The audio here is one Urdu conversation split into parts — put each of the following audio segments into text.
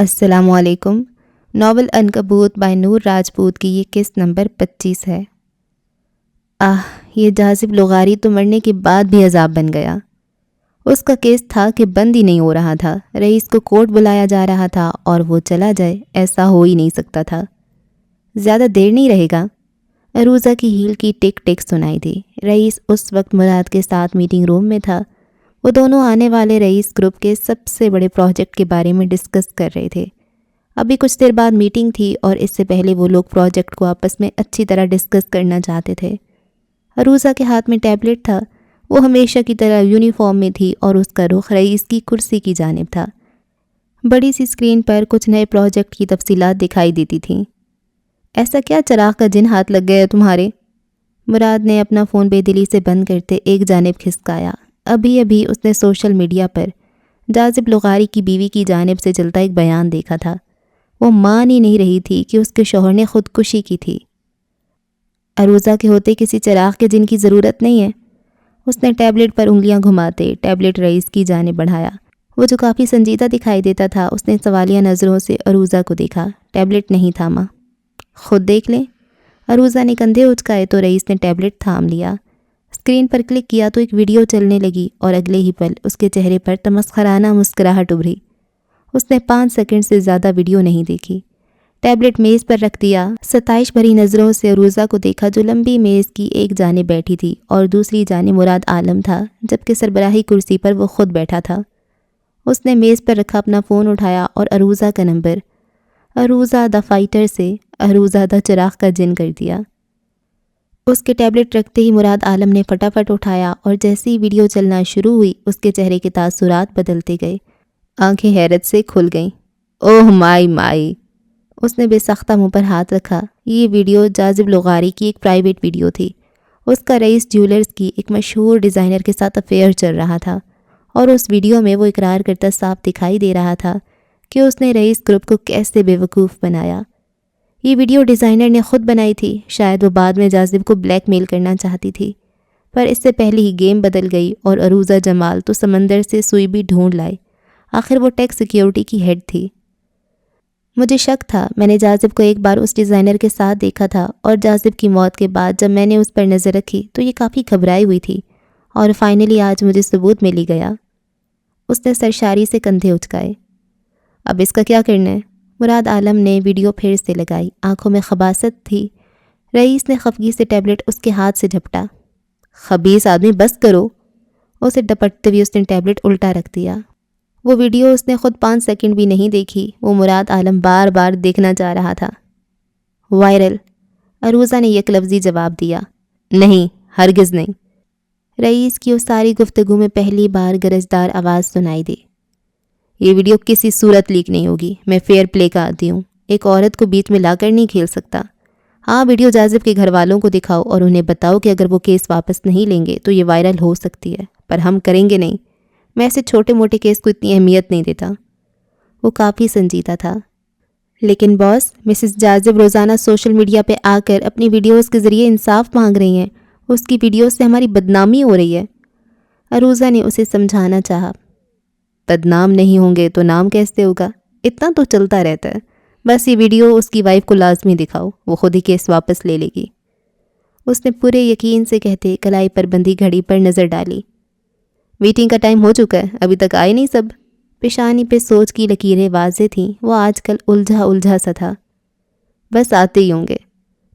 السلام علیکم۔ ناول عنکبوت بائی نور راجپوت کی یہ قسط نمبر 25 ہے۔ یہ جاذب لغاری تو مرنے کے بعد بھی عذاب بن گیا۔ اس کا کیس تھا کہ بند ہی نہیں ہو رہا تھا، رئیس کو کورٹ بلایا جا رہا تھا اور وہ چلا جائے، ایسا ہو ہی نہیں سکتا تھا۔ زیادہ دیر نہیں رہے گا۔ عروضہ کی ہیل کی ٹک ٹک سنائی دی۔ رئیس اس وقت مراد کے ساتھ میٹنگ روم میں تھا۔ وہ دونوں آنے والے رئیس گروپ کے سب سے بڑے پروجیکٹ کے بارے میں ڈسکس کر رہے تھے۔ ابھی کچھ دیر بعد میٹنگ تھی اور اس سے پہلے وہ لوگ پروجیکٹ کو آپس میں اچھی طرح ڈسکس کرنا چاہتے تھے۔ عروضہ کے ہاتھ میں ٹیبلٹ تھا۔ وہ ہمیشہ کی طرح یونیفارم میں تھی اور اس کا رخ رئیس کی کرسی کی جانب تھا۔ بڑی سی اسکرین پر کچھ نئے پروجیکٹ کی تفصیلات دکھائی دیتی تھیں۔ ایسا کیا چراغ کا جن ہاتھ لگ گیا تمہارے؟ مراد نے اپنا فون بے دلی سے بند کرتے ایک جانب کھسکایا۔ ابھی اس نے سوشل میڈیا پر جاذب لغاری کی بیوی کی جانب سے چلتا ایک بیان دیکھا تھا۔ وہ مان ہی نہیں رہی تھی کہ اس کے شوہر نے خودکشی کی تھی۔ عروضہ کے ہوتے کسی چراغ کے جن کی ضرورت نہیں ہے۔ اس نے ٹیبلٹ پر انگلیاں گھماتے ٹیبلٹ رئیس کی جانب بڑھایا۔ وہ جو کافی سنجیدہ دکھائی دیتا تھا، اس نے سوالیہ نظروں سے عروضہ کو دیکھا۔ ٹیبلٹ نہیں تھاما۔ خود دیکھ لیں۔ عروضہ نے کندھے اچکائے تو رئیس نے ٹیبلٹ تھام لیا۔ اسکرین پر کلک کیا تو ایک ویڈیو چلنے لگی اور اگلے ہی پل اس کے چہرے پر تمسخرانہ مسکراہٹ ابھری۔ اس نے 5 سیکنڈ سے زیادہ ویڈیو نہیں دیکھی۔ ٹیبلٹ میز پر رکھ دیا۔ ستائش بھری نظروں سے عروضہ کو دیکھا جو لمبی میز کی ایک جانب بیٹھی تھی اور دوسری جانب مراد عالم تھا، جبکہ سربراہی کرسی پر وہ خود بیٹھا تھا۔ اس نے میز پر رکھا اپنا فون اٹھایا اور عروضہ کا نمبر، عروضہ دا فائٹر سے عروضہ دا چراغ کا جن کر دیا۔ اس کے ٹیبلٹ رکھتے ہی مراد عالم نے فٹافٹ اٹھایا اور جیسے ہی ویڈیو چلنا شروع ہوئی اس کے چہرے کے تاثرات بدلتے گئے۔ آنکھیں حیرت سے کھل گئیں۔ اوہ مائی! اس نے بے سختہ منہ پر ہاتھ رکھا۔ یہ ویڈیو جاذب لغاری کی ایک پرائیویٹ ویڈیو تھی۔ اس کا رئیس جیولرز کی ایک مشہور ڈیزائنر کے ساتھ افیئر چل رہا تھا اور اس ویڈیو میں وہ اقرار کرتا صاف دکھائی دے رہا تھا کہ اس نے رئیس گروپ کو کیسے بے وقوف بنایا۔ یہ ویڈیو ڈیزائنر نے خود بنائی تھی۔ شاید وہ بعد میں جاذب کو بلیک میل کرنا چاہتی تھی، پر اس سے پہلے ہی گیم بدل گئی اور عروضہ جمال تو سمندر سے سوئی بھی ڈھونڈ لائے۔ آخر وہ ٹیک سیکیورٹی کی ہیڈ تھی۔ مجھے شک تھا۔ میں نے جاذب کو ایک بار اس ڈیزائنر کے ساتھ دیکھا تھا اور جاذب کی موت کے بعد جب میں نے اس پر نظر رکھی تو یہ کافی گھبرائی ہوئی تھی اور فائنلی آج مجھے ثبوت مل ہی گیا۔ اس نے سرشاری سے کندھے اچکائے۔ اب اس کا کیا کرنا ہے؟ مراد عالم نے ویڈیو پھر سے لگائی۔ آنکھوں میں خباثت تھی۔ رئیس نے خفگی سے ٹیبلٹ اس کے ہاتھ سے جھپٹا۔ خبیث آدمی بس کرو۔ اسے ڈپٹتے ہوئے اس نے ٹیبلٹ الٹا رکھ دیا۔ وہ ویڈیو اس نے خود 5 سیکنڈ بھی نہیں دیکھی۔ وہ مراد عالم بار بار دیکھنا چاہ رہا تھا۔ وائرل، عروضہ نے یک لفظی جواب دیا۔ نہیں، ہرگز نہیں۔ رئیس کی اس ساری گفتگو میں پہلی بار گرجدار آواز سنائی دی۔ یہ ویڈیو کسی صورت لیک نہیں ہوگی۔ میں فیئر پلے کا عادی ہوں۔ ایک عورت کو بیچ میں لا کر نہیں کھیل سکتا۔ ہاں، ویڈیو جاذب کے گھر والوں کو دکھاؤ اور انہیں بتاؤ کہ اگر وہ کیس واپس نہیں لیں گے تو یہ وائرل ہو سکتی ہے، پر ہم کریں گے نہیں۔ میں ایسے چھوٹے موٹے کیس کو اتنی اہمیت نہیں دیتا۔ وہ کافی سنجیدہ تھا۔ لیکن باس، مسز جاذب روزانہ سوشل میڈیا پہ آ کر اپنی ویڈیوز کے ذریعے انصاف مانگ رہی ہیں۔ اس کی ویڈیوز سے ہماری بدنامی ہو رہی ہے۔ عروضہ نے اسے سمجھانا چاہا۔ بدنام نہیں ہوں گے تو نام کیسے ہوگا؟ اتنا تو چلتا رہتا ہے۔ بس یہ ویڈیو اس کی وائف کو لازمی دکھاؤ، وہ خود ہی کیس واپس لے لے گی۔ اس نے پورے یقین سے کہتے کلائی پر بندھی گھڑی پر نظر ڈالی۔ میٹنگ کا ٹائم ہو چکا ہے، ابھی تک آئے نہیں سب۔ پیشانی پہ سوچ کی لکیریں واضح تھیں۔ وہ آج کل الجھا سا تھا۔ بس آتے ہی ہوں گے۔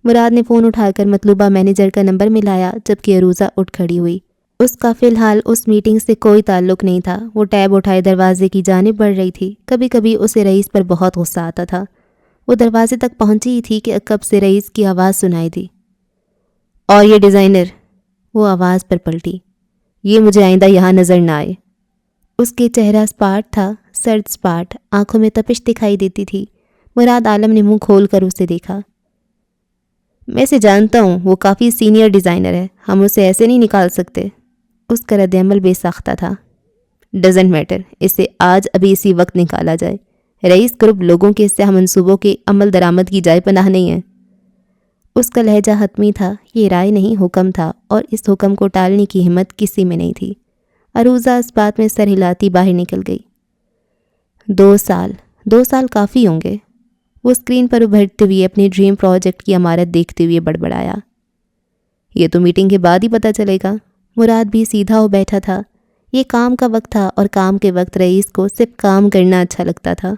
مراد نے فون اٹھا کر مطلوبہ مینیجر کا نمبر ملایا، جبکہ عروضہ اٹھ کھڑی ہوئی۔ اس کا فی الحال اس میٹنگ سے کوئی تعلق نہیں تھا۔ وہ ٹیب اٹھائے دروازے کی جانب بڑھ رہی تھی۔ کبھی کبھی اسے رئیس پر بہت غصہ آتا تھا۔ وہ دروازے تک پہنچی ہی تھی کہ عقب سے رئیس کی آواز سنائی دی۔ اور یہ ڈیزائنر؟ وہ آواز پر پلٹی۔ یہ مجھے آئندہ یہاں نظر نہ آئے۔ اس کے چہرہ سپاٹ تھا، سرد سپاٹ، آنکھوں میں تپش دکھائی دیتی تھی۔ مراد عالم نے منہ کھول کر اسے دیکھا۔ میں اسے جانتا ہوں، وہ کافی سینئر ڈیزائنر ہے، ہم اسے ایسے نہیں نکال سکتے۔ اس کا رد عمل بے ساختہ تھا۔ ڈزنٹ میٹر، اسے آج ابھی اسی وقت نکالا جائے۔ رئیس گروپ لوگوں کے سیاہ منصوبوں کے عمل درآمد کی جائے پناہ نہیں ہے۔ اس کا لہجہ حتمی تھا۔ یہ رائے نہیں، حکم تھا، اور اس حکم کو ٹالنے کی ہمت کسی میں نہیں تھی۔ عروضہ اس بات میں سر ہلاتی باہر نکل گئی۔ 2 سال کافی ہوں گے۔ وہ اسکرین پر ابھرتے ہوئے اپنے ڈریم پروجیکٹ کی عمارت دیکھتے ہوئے بڑبڑایا۔ یہ تو میٹنگ کے بعد ہی پتہ چلے گا۔ مراد بھی سیدھا ہو بیٹھا تھا۔ یہ کام کا وقت تھا اور کام کے وقت رئیس کو صرف کام کرنا اچھا لگتا تھا۔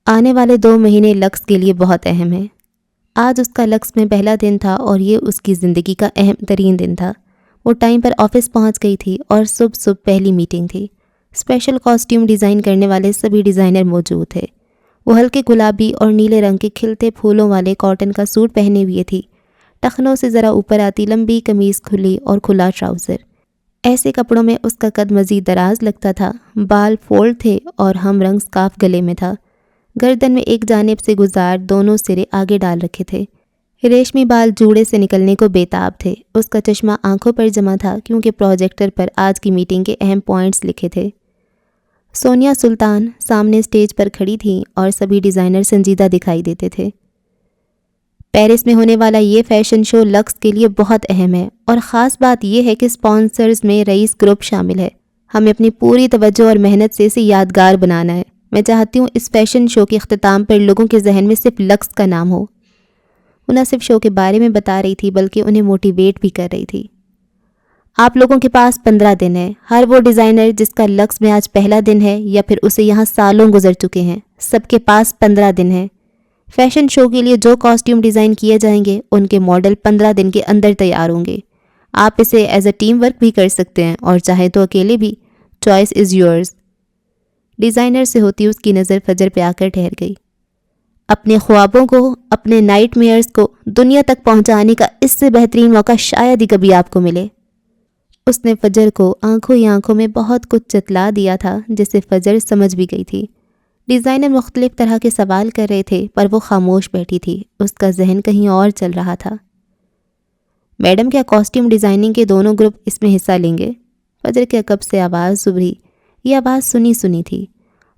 آنے والے 2 مہینے لکس کے لیے بہت اہم ہیں۔ آج اس کا لکس میں پہلا دن تھا اور یہ اس کی زندگی کا اہم ترین دن تھا۔ وہ ٹائم پر آفس پہنچ گئی تھی اور صبح پہلی میٹنگ تھی۔ اسپیشل کاسٹیوم ڈیزائن کرنے والے سبھی ڈیزائنر موجود تھے۔ وہ ہلکے گلابی اور نیلے رنگ کے کھلتے پھولوں والے کاٹن کا سوٹ پہنے ہوئے تھی۔ ٹخنوں سے ذرا اوپر آتی لمبی قمیض کھلی اور کھلا ٹراؤزر۔ ایسے کپڑوں میں اس کا قد مزید دراز لگتا تھا۔ بال فولڈ تھے اور ہم رنگ سکارف گلے میں تھا۔ گردن میں ایک جانب سے گزار دونوں سرے آگے ڈال رکھے تھے۔ ریشمی بال جوڑے سے نکلنے کو بےتاب تھے۔ اس کا چشمہ آنکھوں پر جمع تھا کیونکہ پروجیکٹر پر آج کی میٹنگ کے اہم پوائنٹس لکھے تھے۔ سونیا سلطان سامنے سٹیج پر کھڑی تھیں اور سبھی ڈیزائنر سنجیدہ دکھائی دیتے تھے۔ پیرس میں ہونے والا یہ فیشن شو لکس کے لیے بہت اہم ہے اور خاص بات یہ ہے کہ اسپانسرز میں رئیس گروپ شامل ہے۔ ہمیں اپنی پوری توجہ اور محنت سے اسے یادگار بنانا ہے۔ میں چاہتی ہوں اس فیشن شو کے اختتام پر لوگوں کے ذہن میں صرف لکس کا نام ہو۔ وہ نہ صرف شو کے بارے میں بتا رہی تھی بلکہ انہیں موٹیویٹ بھی کر رہی تھی۔ آپ لوگوں کے پاس 15 دن ہے۔ ہر وہ ڈیزائنر جس کا لکس میں آج پہلا دن ہے یا پھر اسے یہاں سالوں گزر چکے ہیں، سب کے پاس 15 دن ہے۔ فیشن شو کے لیے جو کاسٹیوم ڈیزائن کیے جائیں گے ان کے ماڈل 15 دن کے اندر تیار ہوں گے۔ آپ اسے ایز اے ٹیم ورک بھی کر سکتے ہیں اور چاہے تو اکیلے بھی۔ Choice is yours. ڈیزائنر سے ہوتی اس کی نظر فجر پہ آ کر ٹھہر گئی۔ اپنے خوابوں کو، اپنے نائٹ میئرز کو دنیا تک پہنچانے کا اس سے بہترین موقع شاید ہی کبھی آپ کو ملے۔ اس نے فجر کو آنکھوں ہی آنکھوں میں بہت کچھ جتلا دیا تھا جسے فجر سمجھ بھی گئی تھی۔ ڈیزائنر مختلف طرح کے سوال کر رہے تھے پر وہ خاموش بیٹھی تھی۔ اس کا ذہن کہیں اور چل رہا تھا۔ میڈم، کیا کاسٹیوم ڈیزائننگ کے دونوں گروپ اس میں حصہ لیں گے؟ فجر کے عقب سے آواز ابھری۔ یہ آواز سنی سنی تھی۔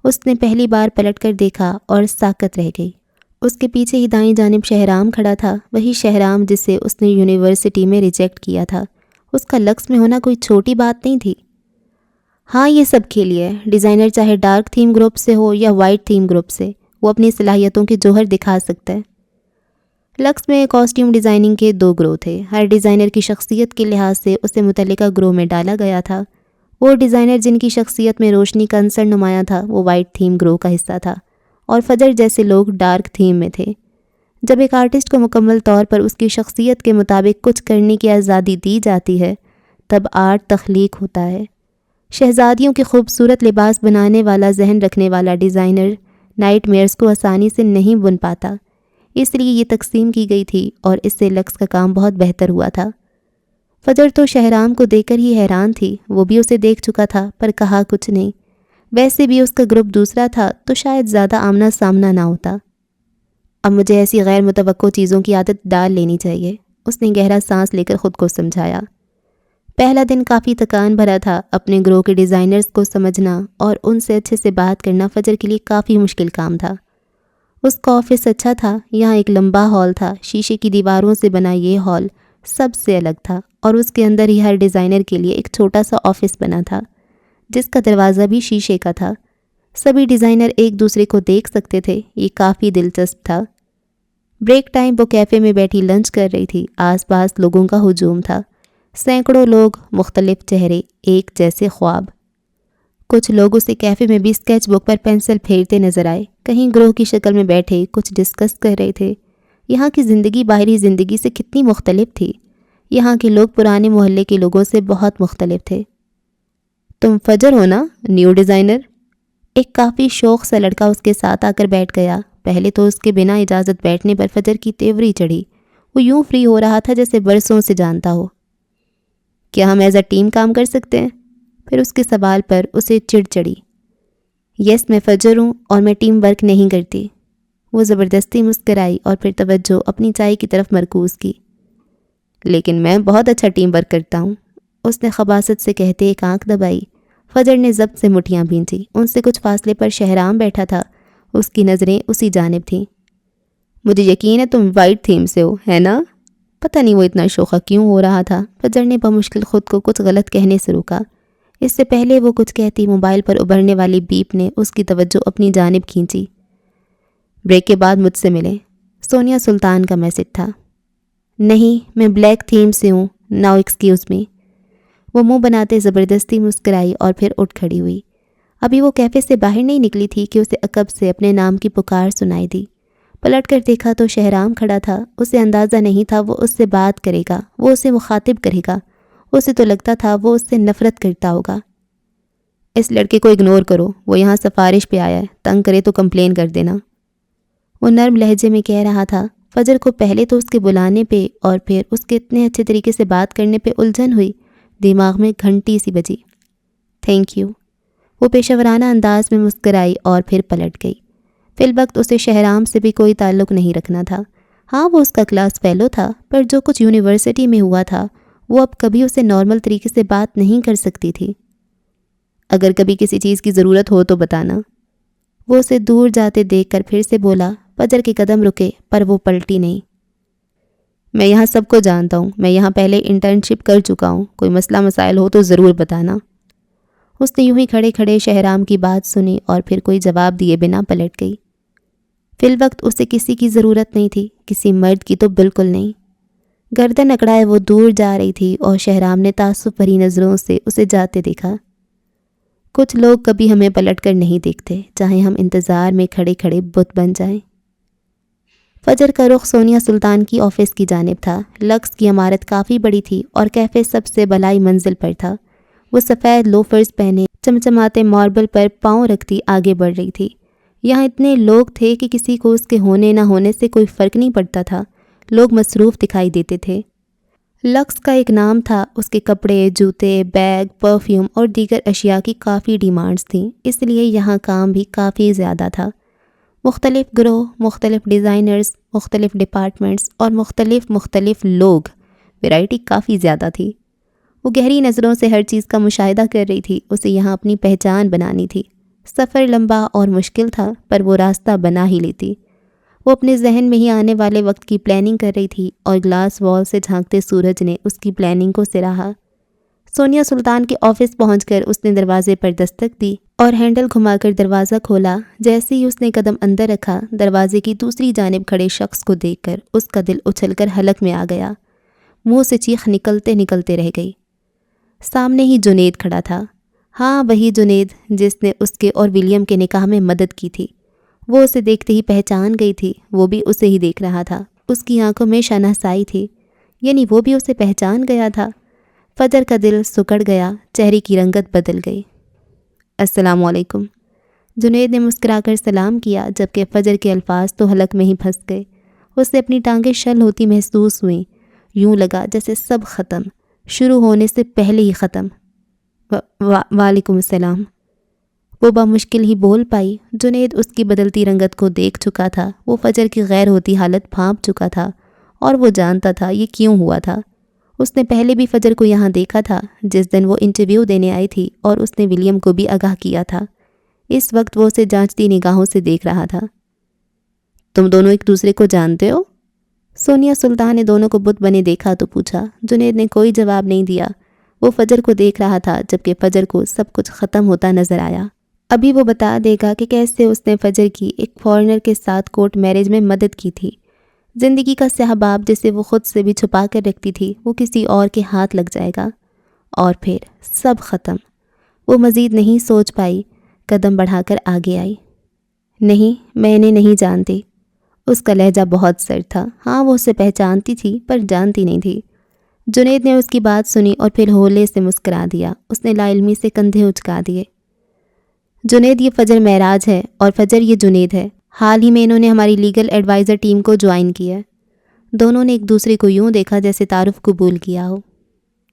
اس نے پہلی بار پلٹ کر دیکھا اور ساکت رہ گئی۔ اس کے پیچھے ہی دائیں جانب شہرام کھڑا تھا، وہی شہرام جسے اس نے یونیورسٹی میں ریجیکٹ کیا تھا۔ اس کا لکس میں ہونا کوئی چھوٹی بات نہیں تھی۔ ہاں، یہ سب کے لیے ہے۔ ڈیزائنر چاہے ڈارک تھیم گروپ سے ہو یا وائٹ تھیم گروپ سے، وہ اپنی صلاحیتوں کے جوہر دکھا سکتا ہے۔ لکس میں کاسٹیوم ڈیزائننگ کے 2 گروہ تھے۔ ہر ڈیزائنر کی شخصیت کے لحاظ سے اسے متعلقہ گروہ میں ڈالا گیا تھا۔ وہ ڈیزائنر جن کی شخصیت میں روشنی کا عنصر نمایاں تھا وہ وائٹ تھیم گروہ کا حصہ تھا اور فجر جیسے لوگ ڈارک تھیم میں تھے۔ جب ایک آرٹسٹ کو مکمل طور پر اس کی شخصیت کے مطابق کچھ کرنے کی آزادی دی جاتی ہے تب آرٹ تخلیق ہوتا ہے۔ شہزادیوں کے خوبصورت لباس بنانے والا ذہن رکھنے والا ڈیزائنر نائٹ میئرز کو آسانی سے نہیں بن پاتا، اس لیے یہ تقسیم کی گئی تھی اور اس سے لکس کا کام بہت بہتر ہوا تھا۔ فجر تو شہرام کو دیکھ کر ہی حیران تھی۔ وہ بھی اسے دیکھ چکا تھا پر کہا کچھ نہیں۔ ویسے بھی اس کا گروپ دوسرا تھا تو شاید زیادہ آمنا سامنا نہ ہوتا۔ اب مجھے ایسی غیر متوقع چیزوں کی عادت ڈال لینی چاہیے، اس نے گہرا سانس لے کر خود کو سمجھایا۔ پہلا دن کافی تکان بھرا تھا۔ اپنے گروہ کے ڈیزائنرز کو سمجھنا اور ان سے اچھے سے بات کرنا فجر کے لیے کافی مشکل کام تھا۔ اس کا آفس اچھا تھا۔ یہاں ایک لمبا ہال تھا۔ شیشے کی دیواروں سے بنا یہ ہال سب سے الگ تھا اور اس کے اندر ہی ہر ڈیزائنر کے لیے ایک چھوٹا سا آفس بنا تھا جس کا دروازہ بھی شیشے کا تھا۔ سبھی ڈیزائنر ایک دوسرے کو دیکھ سکتے تھے۔ یہ کافی دلچسپ تھا۔ بریک ٹائم وہ کیفے میں بیٹھی لنچ کر رہی تھی۔ آس پاس لوگوں کا ہجوم تھا۔ سینکڑوں لوگ، مختلف چہرے، ایک جیسے خواب۔ کچھ لوگ اسے کیفے میں بھی اسکیچ بک پر پینسل پھیرتے نظر آئے۔ کہیں گروہ کی شکل میں بیٹھے کچھ ڈسکس کر رہے تھے۔ یہاں کی زندگی باہری زندگی سے کتنی مختلف تھی۔ یہاں کے لوگ پرانے محلے کے لوگوں سے بہت مختلف تھے۔ تم فجر ہو نا، نیو ڈیزائنر؟ ایک کافی شوق سا لڑکا اس کے ساتھ آ کر بیٹھ گیا۔ پہلے تو اس کے بنا اجازت بیٹھنے پر فجر کی تیوری چڑھی۔ وہ یوں فری ہو رہا تھا جیسے برسوں سے جانتا ہو۔ کیا ہم ایز اے ٹیم کام کر سکتے ہیں؟ پھر اس کے سوال پر اسے چڑ چڑھی۔ یس، میں فجر ہوں اور میں ٹیم ورک نہیں کرتی۔ وہ زبردستی مسکرائی اور پھر توجہ اپنی چائے کی طرف مرکوز کی۔ لیکن میں بہت اچھا ٹیم ورک کرتا ہوں، اس نے خباثت سے کہتے ایک آنکھ دبائی۔ فجر نے ضبط سے مٹھیاں بھینچی۔ ان سے کچھ فاصلے پر شہرام بیٹھا تھا۔ اس کی نظریں اسی جانب تھیں۔ مجھے یقین ہے تم وائٹ تھیم سے ہو، ہے نا؟ پتہ نہیں وہ اتنا شوخہ کیوں ہو رہا تھا۔ فجر نے بمشکل خود کو کچھ غلط کہنے سے روکا۔ اس سے پہلے وہ کچھ کہتی موبائل پر ابھرنے والی بیپ نے اس کی توجہ اپنی جانب کھینچی۔ بریک کے بعد مجھ سے ملیں، سونیا سلطان کا میسج تھا۔ نہیں، میں بلیک تھیم سے ہوں، ناؤ ایکسکیوز می۔ وہ منہ بناتے زبردستی مسکرائی اور پھر اٹھ کھڑی ہوئی۔ ابھی وہ کیفے سے باہر نہیں نکلی تھی کہ اسے عقب سے اپنے نام کی پکار سنائی دی۔ پلٹ کر دیکھا تو شہرام کھڑا تھا۔ اسے اندازہ نہیں تھا وہ اس سے بات کرے گا، وہ اسے مخاطب کرے گا۔ اسے تو لگتا تھا وہ اس سے نفرت کرتا ہوگا۔ اس لڑکے کو اگنور کرو، وہ یہاں سفارش پہ آیا ہے، تنگ کرے تو کمپلین کر دینا، وہ نرم لہجے میں کہہ رہا تھا۔ فجر کو پہلے تو اس کے بلانے پہ اور پھر اس کے اتنے اچھے طریقے سے بات کرنے پہ الجھن ہوئی، دماغ میں گھنٹی سی بجی۔ تھینک یو، وہ پیشہ ورانہ انداز میں مسکرائی اور پھر پلٹ گئی۔ فی الوقت اسے شہرام سے بھی کوئی تعلق نہیں رکھنا تھا۔ ہاں، وہ اس کا کلاس فیلو تھا، پر جو کچھ یونیورسٹی میں ہوا تھا وہ اب کبھی اسے نارمل طریقے سے بات نہیں کر سکتی تھی۔ اگر کبھی کسی چیز کی ضرورت ہو تو بتانا، وہ اسے دور جاتے دیکھ کر پھر سے بولا۔ فجر کے قدم رکے پر وہ پلٹی نہیں۔ میں یہاں سب کو جانتا ہوں، میں یہاں پہلے انٹرنشپ کر چکا ہوں، کوئی مسئلہ مسائل ہو تو ضرور بتانا۔ اس نے یوں ہی کھڑے کھڑے شہرام کی بات سنی اور پھر کوئی جواب دیے بنا پلٹ گئی۔ فی الوقت اسے کسی کی ضرورت نہیں تھی، کسی مرد کی تو بالکل نہیں۔ گردن اکڑائے وہ دور جا رہی تھی اور شہرام نے تعصب بھری نظروں سے اسے جاتے دیکھا۔ کچھ لوگ کبھی ہمیں پلٹ کر نہیں دیکھتے، چاہے ہم انتظار میں کھڑے کھڑے بت بن جائیں۔ فجر کا رخ سونیا سلطان کی آفس کی جانب تھا۔ لکس کی عمارت کافی بڑی تھی اور کیفے سب سے بلائی منزل پر تھا۔ وہ سفید لوفرز پہنے چمچماتے ماربل پر پاؤں رکھتی آگے بڑھ رہی تھی۔ یہاں اتنے لوگ تھے کہ کسی کو اس کے ہونے نہ ہونے سے کوئی فرق نہیں پڑتا تھا۔ لوگ مصروف دکھائی دیتے تھے۔ لکس کا ایک نام تھا، اس کے کپڑے، جوتے، بیگ، پرفیوم اور دیگر اشیاء کی کافی ڈیمانڈز تھیں، اس لیے یہاں کام بھی کافی زیادہ تھا۔ مختلف گروہ، مختلف ڈیزائنرز، مختلف ڈپارٹمنٹس اور مختلف لوگ، ویرائٹی کافی زیادہ تھی۔ وہ گہری نظروں سے ہر چیز کا مشاہدہ کر رہی تھی، اسے یہاں اپنی پہچان بنانی تھی۔ سفر لمبا اور مشکل تھا پر وہ راستہ بنا ہی لیتی۔ وہ اپنے ذہن میں ہی آنے والے وقت کی پلاننگ کر رہی تھی اور گلاس وال سے جھانکتے سورج نے اس کی پلاننگ کو سراہا۔ سونیا سلطان کے آفس پہنچ کر اس نے دروازے پر دستک دی اور ہینڈل گھما کر دروازہ کھولا۔ جیسے ہی اس نے قدم اندر رکھا، دروازے کی دوسری جانب کھڑے شخص کو دیکھ کر اس کا دل اچھل کر حلق میں آ گیا۔ منہ سے چیخ نکلتے رہ گئی۔ سامنے ہی جنید کھڑا تھا۔ ہاں، وہی جنید جس نے اس کے اور ولیم کے نکاح میں مدد کی تھی۔ وہ اسے دیکھتے ہی پہچان گئی تھی، وہ بھی اسے ہی دیکھ رہا تھا۔ اس کی آنکھوں میں شناسائی تھی، یعنی وہ بھی اسے پہچان گیا تھا۔ فجر کا دل سکڑ گیا، چہرے کی رنگت بدل گئی۔ السلام علیکم، جنید نے مسکرا کر سلام کیا، جبکہ فجر کے الفاظ تو حلق میں ہی پھنس گئے۔ اس سے اپنی ٹانگیں شل ہوتی محسوس ہوئیں، یوں لگا جیسے سب ختم، شروع ہونے سے پہلے ہی ختم۔ وعلیکم السلام، وہ بمشکل ہی بول پائی۔ جنید اس کی بدلتی رنگت کو دیکھ چکا تھا، وہ فجر کی غیر ہوتی حالت بھانپ چکا تھا اور وہ جانتا تھا یہ کیوں ہوا تھا۔ اس نے پہلے بھی فجر کو یہاں دیکھا تھا، جس دن وہ انٹرویو دینے آئی تھی، اور اس نے ولیم کو بھی آگاہ کیا تھا۔ اس وقت وہ اسے جانچتی نگاہوں سے دیکھ رہا تھا۔ تم دونوں ایک دوسرے کو جانتے ہو؟ سونیا سلطان نے دونوں کو بت بنے دیکھا تو پوچھا۔ جنید نے کوئی جواب نہیں دیا، وہ فجر کو دیکھ رہا تھا، جبکہ فجر کو سب کچھ ختم ہوتا نظر آیا۔ ابھی وہ بتا دے گا کہ کیسے اس نے فجر کی ایک فارنر کے ساتھ کورٹ میرج میں مدد کی تھی۔ زندگی کا سیاہ باب جسے وہ خود سے بھی چھپا کر رکھتی تھی، وہ کسی اور کے ہاتھ لگ جائے گا، اور پھر سب ختم۔ وہ مزید نہیں سوچ پائی، قدم بڑھا کر آگے آئی۔ نہیں، میں انہیں نہیں جانتی۔ اس کا لہجہ بہت سرد تھا۔ ہاں، وہ اسے پہچانتی تھی پر جانتی نہیں تھی۔ جنید نے اس کی بات سنی اور پھر ہولے سے مسکرا دیا۔ اس نے لا علمی سے کندھے اچکا دیے۔ جنید، یہ فجر معراج ہے اور فجر یہ جنید ہے۔ حال ہی میں انہوں نے ہماری لیگل ایڈوائزر ٹیم کو جوائن کیا ہے۔ دونوں نے ایک دوسرے کو یوں دیکھا جیسے تعارف قبول کیا ہو۔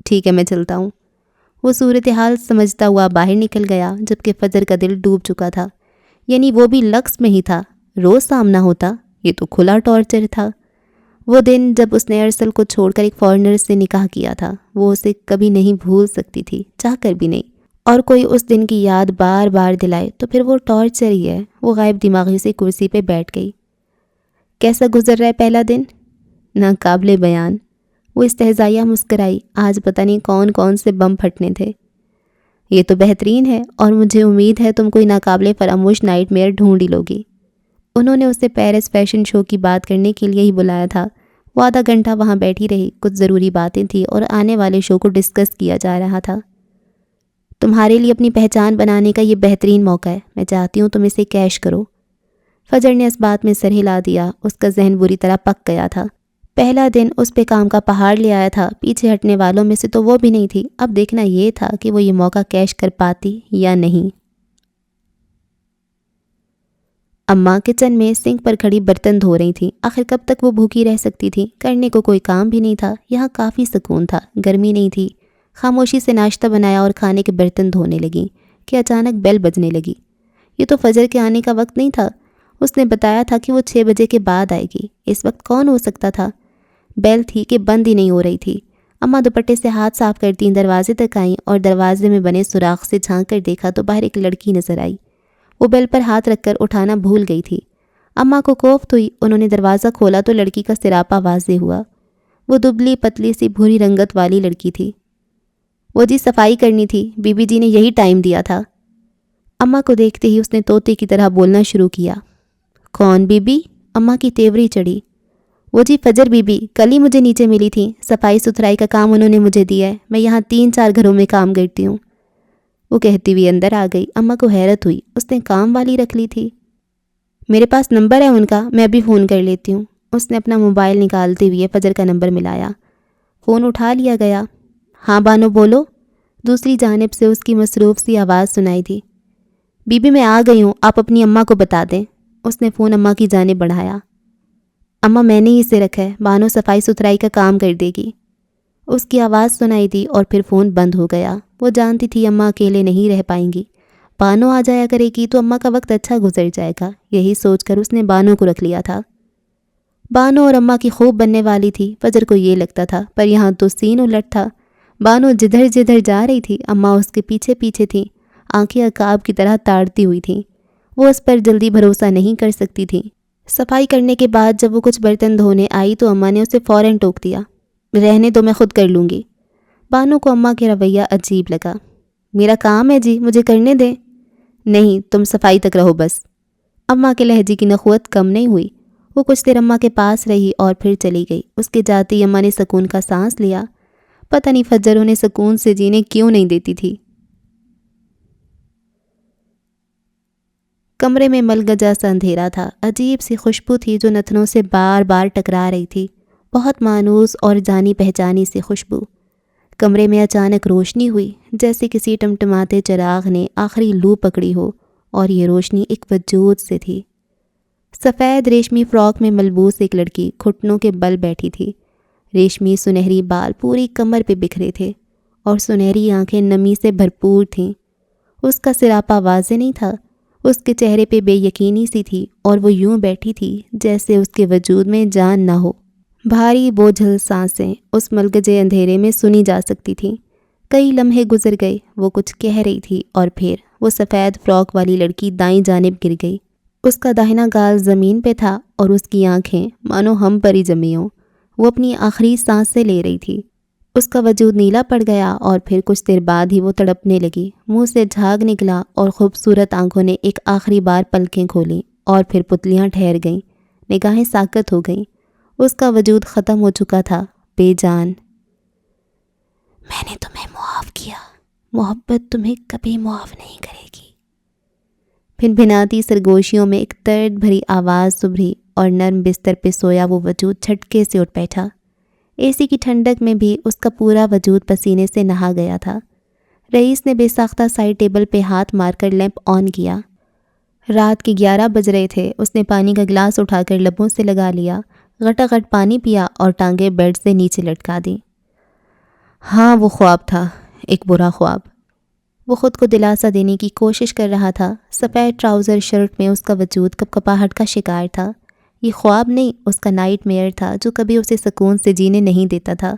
ٹھیک ہے، میں چلتا ہوں۔ وہ صورتحال سمجھتا ہوا باہر نکل گیا، جبکہ فجر کا دل ڈوب چکا تھا۔ یعنی وہ بھی لکس میں ہی تھا، روز سامنا ہوتا، یہ تو کھلا ٹارچر تھا۔ وہ دن جب اس نے ارسل کو چھوڑ کر ایک فارنر سے نکاح کیا تھا، وہ اسے کبھی نہیں بھول سکتی تھی، چاہ کر بھی نہیں۔ اور کوئی اس دن کی یاد بار بار دلائے تو پھر وہ ٹارچر ہی ہے۔ وہ غائب دماغی سے کرسی پہ بیٹھ گئی۔ کیسا گزر رہا ہے پہلا دن؟ ناقابل بیان، وہ استہزائیہ مسکرائی۔ آج پتہ نہیں کون کون سے بم پھٹنے تھے۔ یہ تو بہترین ہے، اور مجھے امید ہے تم کوئی ناقابل فراموش نائٹ میئر ڈھونڈ ہی لوگی۔ انہوں نے اسے پیرس فیشن شو کی بات کرنے کے لیے ہی بلایا تھا۔ وہ آدھا گھنٹہ وہاں بیٹھی رہی، کچھ ضروری باتیں تھیں اور آنے والے شو کو ڈسکس کیا جا رہا تھا۔ تمہارے لیے اپنی پہچان بنانے کا یہ بہترین موقع ہے، میں چاہتی ہوں تم اسے کیش کرو۔ فجر نے اس بات میں سر ہلا دیا، اس کا ذہن بری طرح پک گیا تھا۔ پہلا دن اس پہ کام کا پہاڑ لے آیا تھا، پیچھے ہٹنے والوں میں سے تو وہ بھی نہیں تھی۔ اب دیکھنا یہ تھا کہ وہ یہ موقع کیش کر پاتی یا نہیں۔ اماں کچن میں سنک پر کھڑی برتن دھو رہی تھیں۔ آخر کب تک وہ بھوکی رہ سکتی تھی؟ کرنے کو کوئی کام بھی نہیں تھا، یہاں کافی سکون تھا، گرمی نہیں تھی۔ خاموشی سے ناشتہ بنایا اور کھانے کے برتن دھونے لگیں کہ اچانک بیل بجنے لگی۔ یہ تو فجر کے آنے کا وقت نہیں تھا، اس نے بتایا تھا کہ وہ 6 بجے کے بعد آئے گی۔ اس وقت کون ہو سکتا تھا؟ بیل تھی کہ بند ہی نہیں ہو رہی تھی۔ اماں دوپٹے سے ہاتھ صاف کرتی دروازے تک آئیں اور دروازے میں بنے سوراخ سے جھانک کر دیکھا تو باہر ایک لڑکی نظر آئی۔ وہ بیل پر ہاتھ رکھ کر اٹھانا بھول گئی تھی۔ اماں کو کوفت ہوئی، انہوں نے دروازہ کھولا تو لڑکی کا سراپا واضح ہوا۔ وہ دبلی پتلی سی بھوری رنگت والی لڑکی تھی۔ وہ جی صفائی کرنی تھی، بی بی جی نے یہی ٹائم دیا تھا۔ اماں کو دیکھتے ہی اس نے طوطے کی طرح بولنا شروع کیا۔ کون بی بی؟ اماں کی تیوری چڑھی۔ وہ جی فجر بی بی، کل ہی مجھے نیچے ملی تھی، صفائی ستھرائی کا کام انہوں نے مجھے دیا ہے، میں یہاں 3-4 گھروں میں کام کرتی ہوں۔ وہ کہتی ہوئی اندر آ گئی۔ اماں کو حیرت ہوئی، اس نے کام والی رکھ لی تھی۔ میرے پاس نمبر ہے ان کا، میں ابھی فون کر لیتی ہوں۔ اس نے اپنا موبائل نکالتے ہوئے فجر کا نمبر ملایا۔ فون اٹھا لیا گیا۔ ہاں بانو بولو۔ دوسری جانب سے اس کی مصروف سی آواز سنائی تھی۔ بی بی میں آ گئی ہوں، آپ اپنی اماں کو بتا دیں۔ اس نے فون اماں کی جانب بڑھایا۔ اماں میں نے ہی اسے رکھا ہے، بانو صفائی ستھرائی کا کام کر دے گی۔ اس کی آواز سنائی دی اور پھر فون بند ہو گیا۔ وہ جانتی تھی اماں اکیلے نہیں رہ پائیں گی، بانو آ جایا کرے گی تو اماں کا وقت اچھا گزر جائے گا۔ یہی سوچ کر اس نے بانو کو رکھ لیا تھا۔ بانو اور اماں کی خوب بننے والی تھی، فجر کو یہ لگتا تھا، پر یہاں تو سین الٹ تھا۔ بانو جدھر جدھر جا رہی تھی، اماں اس کے پیچھے پیچھے تھیں، آنکھیں عقاب کی طرح تاڑتی ہوئی تھیں۔ وہ اس پر جلدی بھروسہ نہیں کر سکتی تھی۔ صفائی کرنے کے بعد جب وہ کچھ برتن دھونے آئی تو اماں نے اسے فوراً ٹوک دیا۔ رہنے دو، میں خود کر لوں گی۔ بانو کو اماں کے رویہ عجیب لگا۔ میرا کام ہے جی، مجھے کرنے دیں۔ نہیں، تم صفائی تک رہو بس۔ اماں کے لہجے کی نخوت کم نہیں ہوئی۔ وہ کچھ دیر اماں کے پاس رہی اور پھر چلی گئی۔ اس کے جاتے ہی اماں نے سکون کا سانس لیا۔ پتہ نہیں فجر انہیں سکون سے جینے کیوں نہیں دیتی تھی۔ کمرے میں ملگجا سا اندھیرا تھا، عجیب سی خوشبو تھی جو نتنوں سے بار بار ٹکرا رہی تھی، بہت مانوس اور جانی پہچانی سی خوشبو۔ کمرے میں اچانک روشنی ہوئی، جیسے کسی ٹمٹماتے چراغ نے آخری لو پکڑی ہو، اور یہ روشنی ایک وجود سے تھی۔ سفید ریشمی فراک میں ملبوس ایک لڑکی گھٹنوں کے بل بیٹھی تھی۔ ریشمی سنہری بال پوری کمر پہ بکھرے تھے اور سنہری آنکھیں نمی سے بھرپور تھیں۔ اس کا سراپا واضح نہیں تھا، اس کے چہرے پہ بے یقینی سی تھی، اور وہ یوں بیٹھی تھی جیسے اس کے وجود میں جان نہ ہو۔ بھاری بوجھل سانسیں اس ملگجے اندھیرے میں سنی جا سکتی تھیں۔ کئی لمحے گزر گئے، وہ کچھ کہہ رہی تھی اور پھر وہ سفید فراک والی لڑکی دائیں جانب گر گئی۔ اس کا داہنا گال زمین پہ تھا اور اس کی آنکھیں مانو ہم پر ہی جمی ہوں۔ وہ اپنی آخری سانسیں لے رہی تھی۔ اس کا وجود نیلا پڑ گیا اور پھر کچھ دیر بعد ہی وہ تڑپنے لگی۔ منہ سے جھاگ نکلا اور خوبصورت آنکھوں نے ایک آخری بار پلکیں کھولیں اور پھر پتلیاں ٹھہر گئیں، نگاہیں ساکت ہو گئیں۔ اس کا وجود ختم ہو چکا تھا، بے جان۔ میں نے تمہیں معاف کیا، محبت تمہیں کبھی معاف نہیں کرے گی۔ پھن بھناتی سرگوشیوں میں ایک درد بھری آواز سبھی اور نرم بستر پہ سویا وہ وجود جھٹکے سے اٹھ بیٹھا۔ اے سی کی ٹھنڈک میں بھی اس کا پورا وجود پسینے سے نہا گیا تھا۔ رئیس نے بے ساختہ سائڈ ٹیبل پہ ہاتھ مار کر لیمپ آن کیا۔ رات کے 11 بج رہے تھے۔ اس نے پانی کا گلاس اٹھا کر لبوں سے لگا لیا، غٹا غٹ پانی پیا اور ٹانگیں بیڈ سے نیچے لٹکا دیں۔ ہاں، وہ خواب تھا، ایک برا خواب۔ وہ خود کو دلاسا دینے کی کوشش کر رہا تھا۔ سفید ٹراؤزر شرٹ میں اس کا وجود کپکپاہٹ کا شکار تھا۔ یہ خواب نہیں، اس کا نائٹ میئر تھا جو کبھی اسے سکون سے جینے نہیں دیتا تھا۔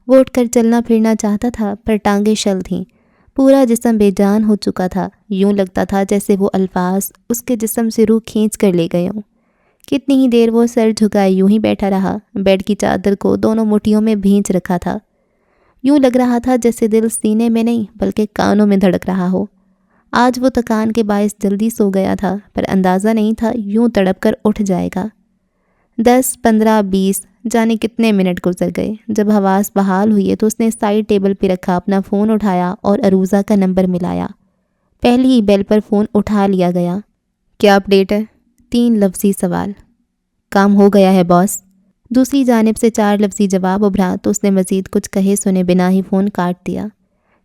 وہ اٹھ کر چلنا پھرنا چاہتا تھا پر ٹانگیں شل تھیں، پورا جسم بے جان ہو چکا تھا۔ یوں لگتا تھا جیسے وہ الفاظ اس کے جسم سے روح کھینچ کر لے گئے ہوں۔ کتنی ہی دیر وہ سر جھکائے یوں ہی بیٹھا رہا، بیڈ کی چادر کو دونوں مٹھیوں میں بھینچ رکھا تھا۔ یوں لگ رہا تھا جیسے دل سینے میں نہیں بلکہ کانوں میں دھڑک رہا ہو۔ آج وہ تکان کے باعث جلدی سو گیا تھا، پر اندازہ نہیں تھا یوں تڑپ کر اٹھ جائے گا۔ 10 15 20 جانے کتنے منٹ گزر گئے۔ جب حواس بحال ہوئی تو اس نے سائڈ ٹیبل پہ رکھا اپنا فون اٹھایا اور عروضہ کا نمبر ملایا۔ پہلی ہی بیل پر فون اٹھا لیا گیا۔ کیا اپڈیٹ ہے؟ 3 لفظی سوال۔ کام ہو گیا ہے باس۔ دوسری جانب سے 4 لفظی جواب ابھرا تو اس نے مزید کچھ کہے سنے بنا ہی فون کاٹ دیا۔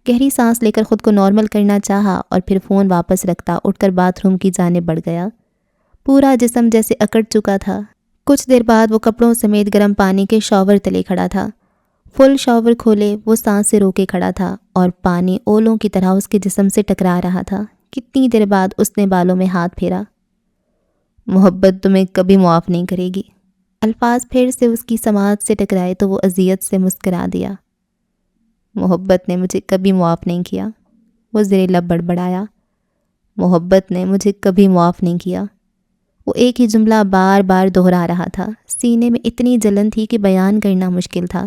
گہری سانس لے کر خود کو نارمل کرنا چاہا اور پھر فون واپس رکھتا اٹھ کر باتھ روم کی جانب بڑھ گیا۔ پورا جسم جیسے اکڑ چکا تھا۔ کچھ دیر بعد وہ کپڑوں سمیت گرم پانی کے شاور تلے کھڑا تھا۔ فل شاور کھولے وہ سانس سے روکے کھڑا تھا اور پانی اولوں کی طرح اس کے جسم سے ٹکرا رہا تھا۔ کتنی دیر بعد اس نے بالوں میں ہاتھ پھیرا۔ محبت تمہیں کبھی معاف نہیں کرے گی۔ الفاظ پھر سے اس کی سماعت سے ٹکرائے تو وہ اذیت سے مسکرا دیا۔ محبت نے مجھے کبھی معاف نہیں کیا۔ وہ زیر لب بڑبڑایا۔ محبت نے مجھے کبھی معاف نہیں کیا۔ وہ ایک ہی جملہ بار بار دہرا رہا تھا۔ سینے میں اتنی جلن تھی کہ بیان کرنا مشکل تھا۔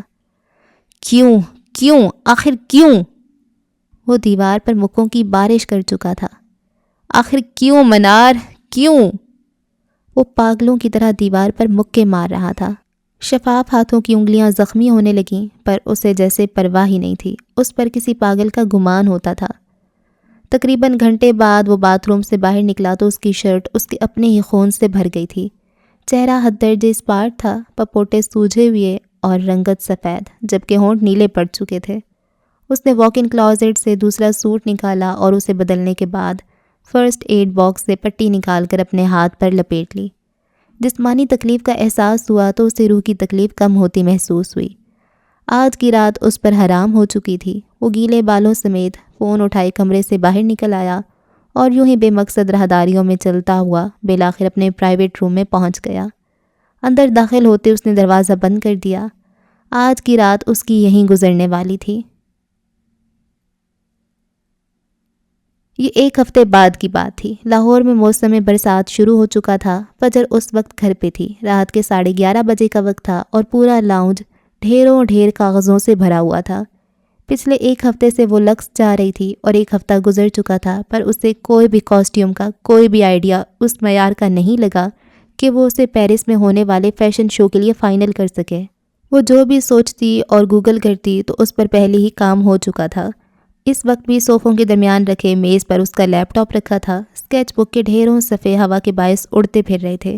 کیوں کیوں آخر کیوں؟ وہ دیوار پر مکوں کی بارش کر چکا تھا۔ آخر کیوں منار کیوں؟ وہ پاگلوں کی طرح دیوار پر مکے مار رہا تھا۔ شفاف ہاتھوں کی انگلیاں زخمی ہونے لگیں پر اسے جیسے پرواہ ہی نہیں تھی۔ اس پر کسی پاگل کا گمان ہوتا تھا۔ تقریباً گھنٹے بعد وہ باتھ روم سے باہر نکلا تو اس کی شرٹ اس کے اپنے ہی خون سے بھر گئی تھی۔ چہرہ حد درجے اسپاٹ تھا، پپوٹے سوجے ہوئے اور رنگت سفید، جبکہ ہونٹ نیلے پڑ چکے تھے۔ اس نے واک ان کلازٹ سے دوسرا سوٹ نکالا اور اسے بدلنے کے بعد فرسٹ ایڈ باکس سے پٹی نکال کر اپنے ہاتھ پر لپیٹ لی۔ جسمانی تکلیف کا احساس ہوا تو اسے روح کی تکلیف کم ہوتی محسوس ہوئی۔ آج کی رات اس پر حرام ہو چکی تھی۔ وہ گیلے بالوں سمیت فون اٹھائے کمرے سے باہر نکل آیا اور یوں ہی بے مقصد راہداریوں میں چلتا ہوا بالآخر اپنے پرائیویٹ روم میں پہنچ گیا۔ اندر داخل ہوتے اس نے دروازہ بند کر دیا۔ آج کی رات اس کی یہیں گزرنے والی تھی۔ یہ 1 ہفتے بعد کی بات تھی۔ لاہور میں موسم برسات شروع ہو چکا تھا۔ فجر اس وقت گھر پہ تھی۔ رات کے 11:30 بجے کا وقت تھا اور پورا لاؤنج ڈھیر کاغذوں سے بھرا ہوا تھا۔ پچھلے 1 ہفتے سے وہ لکس جا رہی تھی اور 1 ہفتہ گزر چکا تھا، پر اسے کوئی بھی کاسٹیوم کا کوئی بھی آئیڈیا اس معیار کا نہیں لگا کہ وہ اسے پیرس میں ہونے والے فیشن شو کے لیے فائنل کر سکے۔ وہ جو بھی سوچتی اور گوگل کرتی تو اس پر پہلے ہی کام ہو چکا تھا۔ اس وقت بھی صوفوں کے درمیان رکھے میز پر اس کا لیپ ٹاپ رکھا تھا۔ اسکیچ بک کے ڈھیروں صفحے ہوا کے باعث اڑتے پھر رہے تھے۔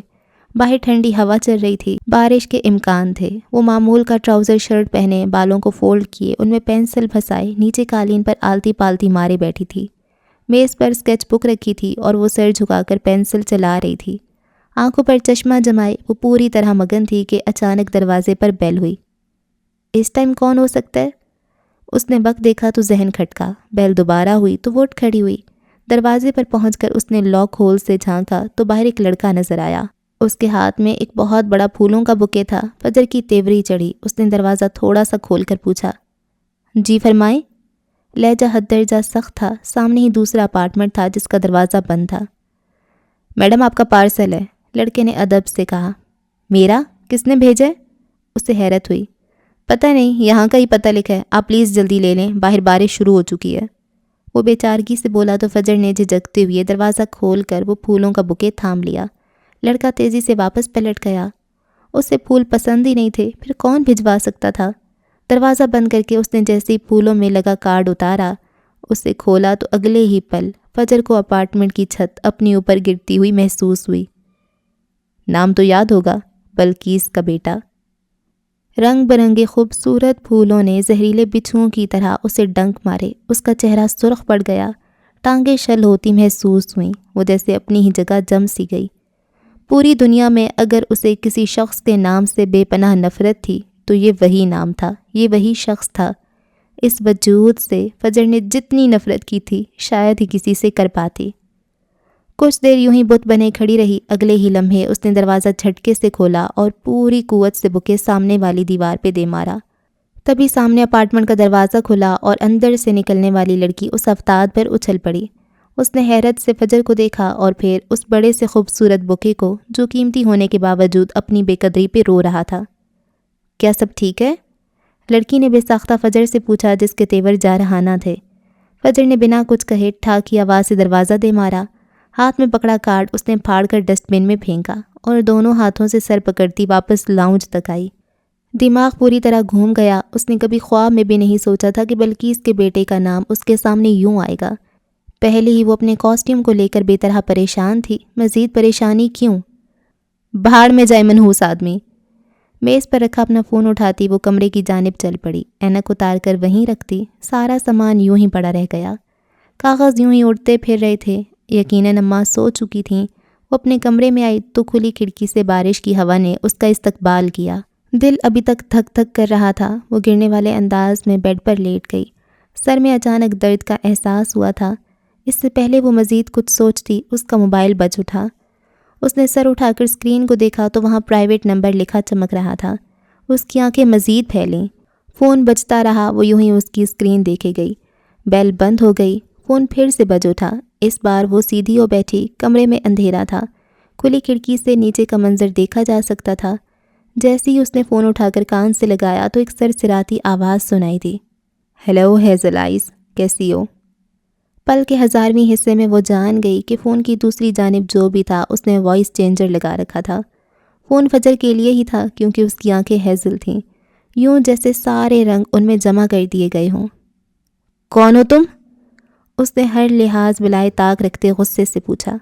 باہر ٹھنڈی ہوا چل رہی تھی، بارش کے امکان تھے۔ وہ معمول کا ٹراؤزر شرٹ پہنے، بالوں کو فولڈ کیے، ان میں پینسل پھنسائے، نیچے قالین پر آلتی پالتی مارے بیٹھی تھی۔ میز پر اسکیچ بک رکھی تھی اور وہ سر جھکا کر پینسل چلا رہی تھی۔ آنکھوں پر چشمہ جمائے وہ پوری طرح مگن تھی کہ اچانک دروازے پر بیل ہوئی۔ اس ٹائم کون ہو سکتا ہے؟ اس نے وقت دیکھا تو ذہن کھٹکا۔ بیل دوبارہ ہوئی تو وہ اٹھ کھڑی ہوئی۔ دروازے پر پہنچ کر اس نے لاک ہول سے جھانکا تو باہر ایک لڑکا نظر آیا۔ اس کے ہاتھ میں ایک بہت بڑا پھولوں کا بکے تھا۔ فجر کی تیوری چڑھی۔ اس نے دروازہ تھوڑا سا کھول کر پوچھا، جی فرمائیں؟ لہجہ حد درجہ سخت تھا۔ سامنے ہی دوسرا اپارٹمنٹ تھا جس کا دروازہ بند تھا۔ میڈم آپ کا پارسل ہے، لڑکے نے ادب سے کہا۔ میرا؟ کس نے بھیجا ہے؟ اسے حیرت ہوئی۔ پتہ نہیں، یہاں کا ہی پتہ لکھا ہے، آپ پلیز جلدی لے لیں، باہر بارش شروع ہو چکی ہے۔ وہ بے چارگی سے بولا تو فجر نے جھجکتے ہوئے دروازہ کھول کر وہ پھولوں کا بکے تھام لیا۔ لڑکا تیزی سے واپس پلٹ گیا۔ اسے پھول پسند ہی نہیں تھے، پھر کون بھجوا سکتا تھا؟ دروازہ بند کر کے اس نے جیسے ہی پھولوں میں لگا کارڈ اتارا، اسے کھولا تو اگلے ہی پل فجر کو اپارٹمنٹ کی چھت اپنی اوپر گرتی ہوئی محسوس ہوئی۔ نام تو یاد ہوگا، بلقیس کا بیٹا۔ رنگ برنگے خوبصورت پھولوں نے زہریلے بچھوؤں کی طرح اسے ڈنک مارے۔ اس کا چہرہ سرخ پڑ گیا، ٹانگیں شل ہوتی محسوس ہوئیں، وہ جیسے اپنی ہی جگہ جم سی گئی۔ پوری دنیا میں اگر اسے کسی شخص کے نام سے بے پناہ نفرت تھی تو یہ وہی نام تھا، یہ وہی شخص تھا۔ اس وجود سے فجر نے جتنی نفرت کی تھی شاید ہی کسی سے کر پاتی۔ کچھ دیر یوں ہی بت بنے کھڑی رہی۔ اگلے ہی لمحے اس نے دروازہ جھٹکے سے کھولا اور پوری قوت سے بکے سامنے والی دیوار پہ دے مارا۔ تبھی سامنے اپارٹمنٹ کا دروازہ کھلا اور اندر سے نکلنے والی لڑکی اس افتاد پر اچھل پڑی۔ اس نے حیرت سے فجر کو دیکھا اور پھر اس بڑے سے خوبصورت بکے کو جو قیمتی ہونے کے باوجود اپنی بے قدری پہ رو رہا تھا۔ کیا سب ٹھیک ہے؟ لڑکی نے بے ساختہ فجر سے پوچھا جس کے تیور جارحانہ تھے۔ فجر نے بنا کچھ کہے ٹھاک کی آواز سے دروازہ دے مارا۔ ہاتھ میں پکڑا کارڈ اس نے پھاڑ کر ڈسٹ بن میں پھینکا اور دونوں ہاتھوں سے سر پکڑتی واپس لاؤنج تک آئی۔ دماغ پوری طرح گھوم گیا۔ اس نے کبھی خواب میں بھی نہیں سوچا تھا کہ بلقیس کے بیٹے کا نام اس کے سامنے یوں آئے گا۔ پہلے ہی وہ اپنے کاسٹیوم کو لے کر بے طرح پریشان تھی، مزید پریشانی کیوں؟ بھاڑ میں جائے منحوس آدمی۔ میز پر رکھا اپنا فون اٹھاتی وہ کمرے کی جانب چل پڑی۔ اینک اتار کر وہیں رکھتی، سارا سامان یوں ہی پڑا رہ گیا۔ کاغذ یوں ہی اڑتے پھر رہے تھے۔ یقیناً اماں سو چکی تھیں۔ وہ اپنے کمرے میں آئی تو کھلی کھڑکی سے بارش کی ہوا نے اس کا استقبال کیا۔ دل ابھی تک دھک دھک کر رہا تھا۔ وہ گرنے والے انداز میں بیڈ پر لیٹ گئی۔ سر میں اچانک درد کا احساس ہوا تھا۔ اس سے پہلے وہ مزید کچھ سوچتی اس کا موبائل بج اٹھا۔ اس نے سر اٹھا کر اسکرین کو دیکھا تو وہاں پرائیویٹ نمبر لکھا چمک رہا تھا۔ اس کی آنکھیں مزید پھیلیں۔ فون بجتا رہا، وہ یوں ہی اس کی اسکرین دیکھے گئی۔ بیل بند ہو گئی۔ فون پھر سے بج اٹھا۔ اس بار وہ سیدھی ہو بیٹھی۔ کمرے میں اندھیرا تھا۔ کھلی کھڑکی سے نیچے کا منظر دیکھا جا سکتا تھا۔ جیسے ہی اس نے فون اٹھا کر کان سے لگایا تو ایک سرسراتی آواز سنائی دی۔ ہیلو ہیزل آئز، کیسی ہو؟ پل کے 1000ویں حصے میں وہ جان گئی کہ فون کی دوسری جانب جو بھی تھا اس نے وائس چینجر لگا رکھا تھا۔ فون فجر کے لیے ہی تھا کیونکہ اس کی آنکھیں ہیزل تھیں، یوں جیسے سارے رنگ ان میں جمع کر دیے گئے ہوں۔ کون ہو تم؟ اس نے ہر لحاظ بلائے طاق رکھتے غصے سے پوچھا۔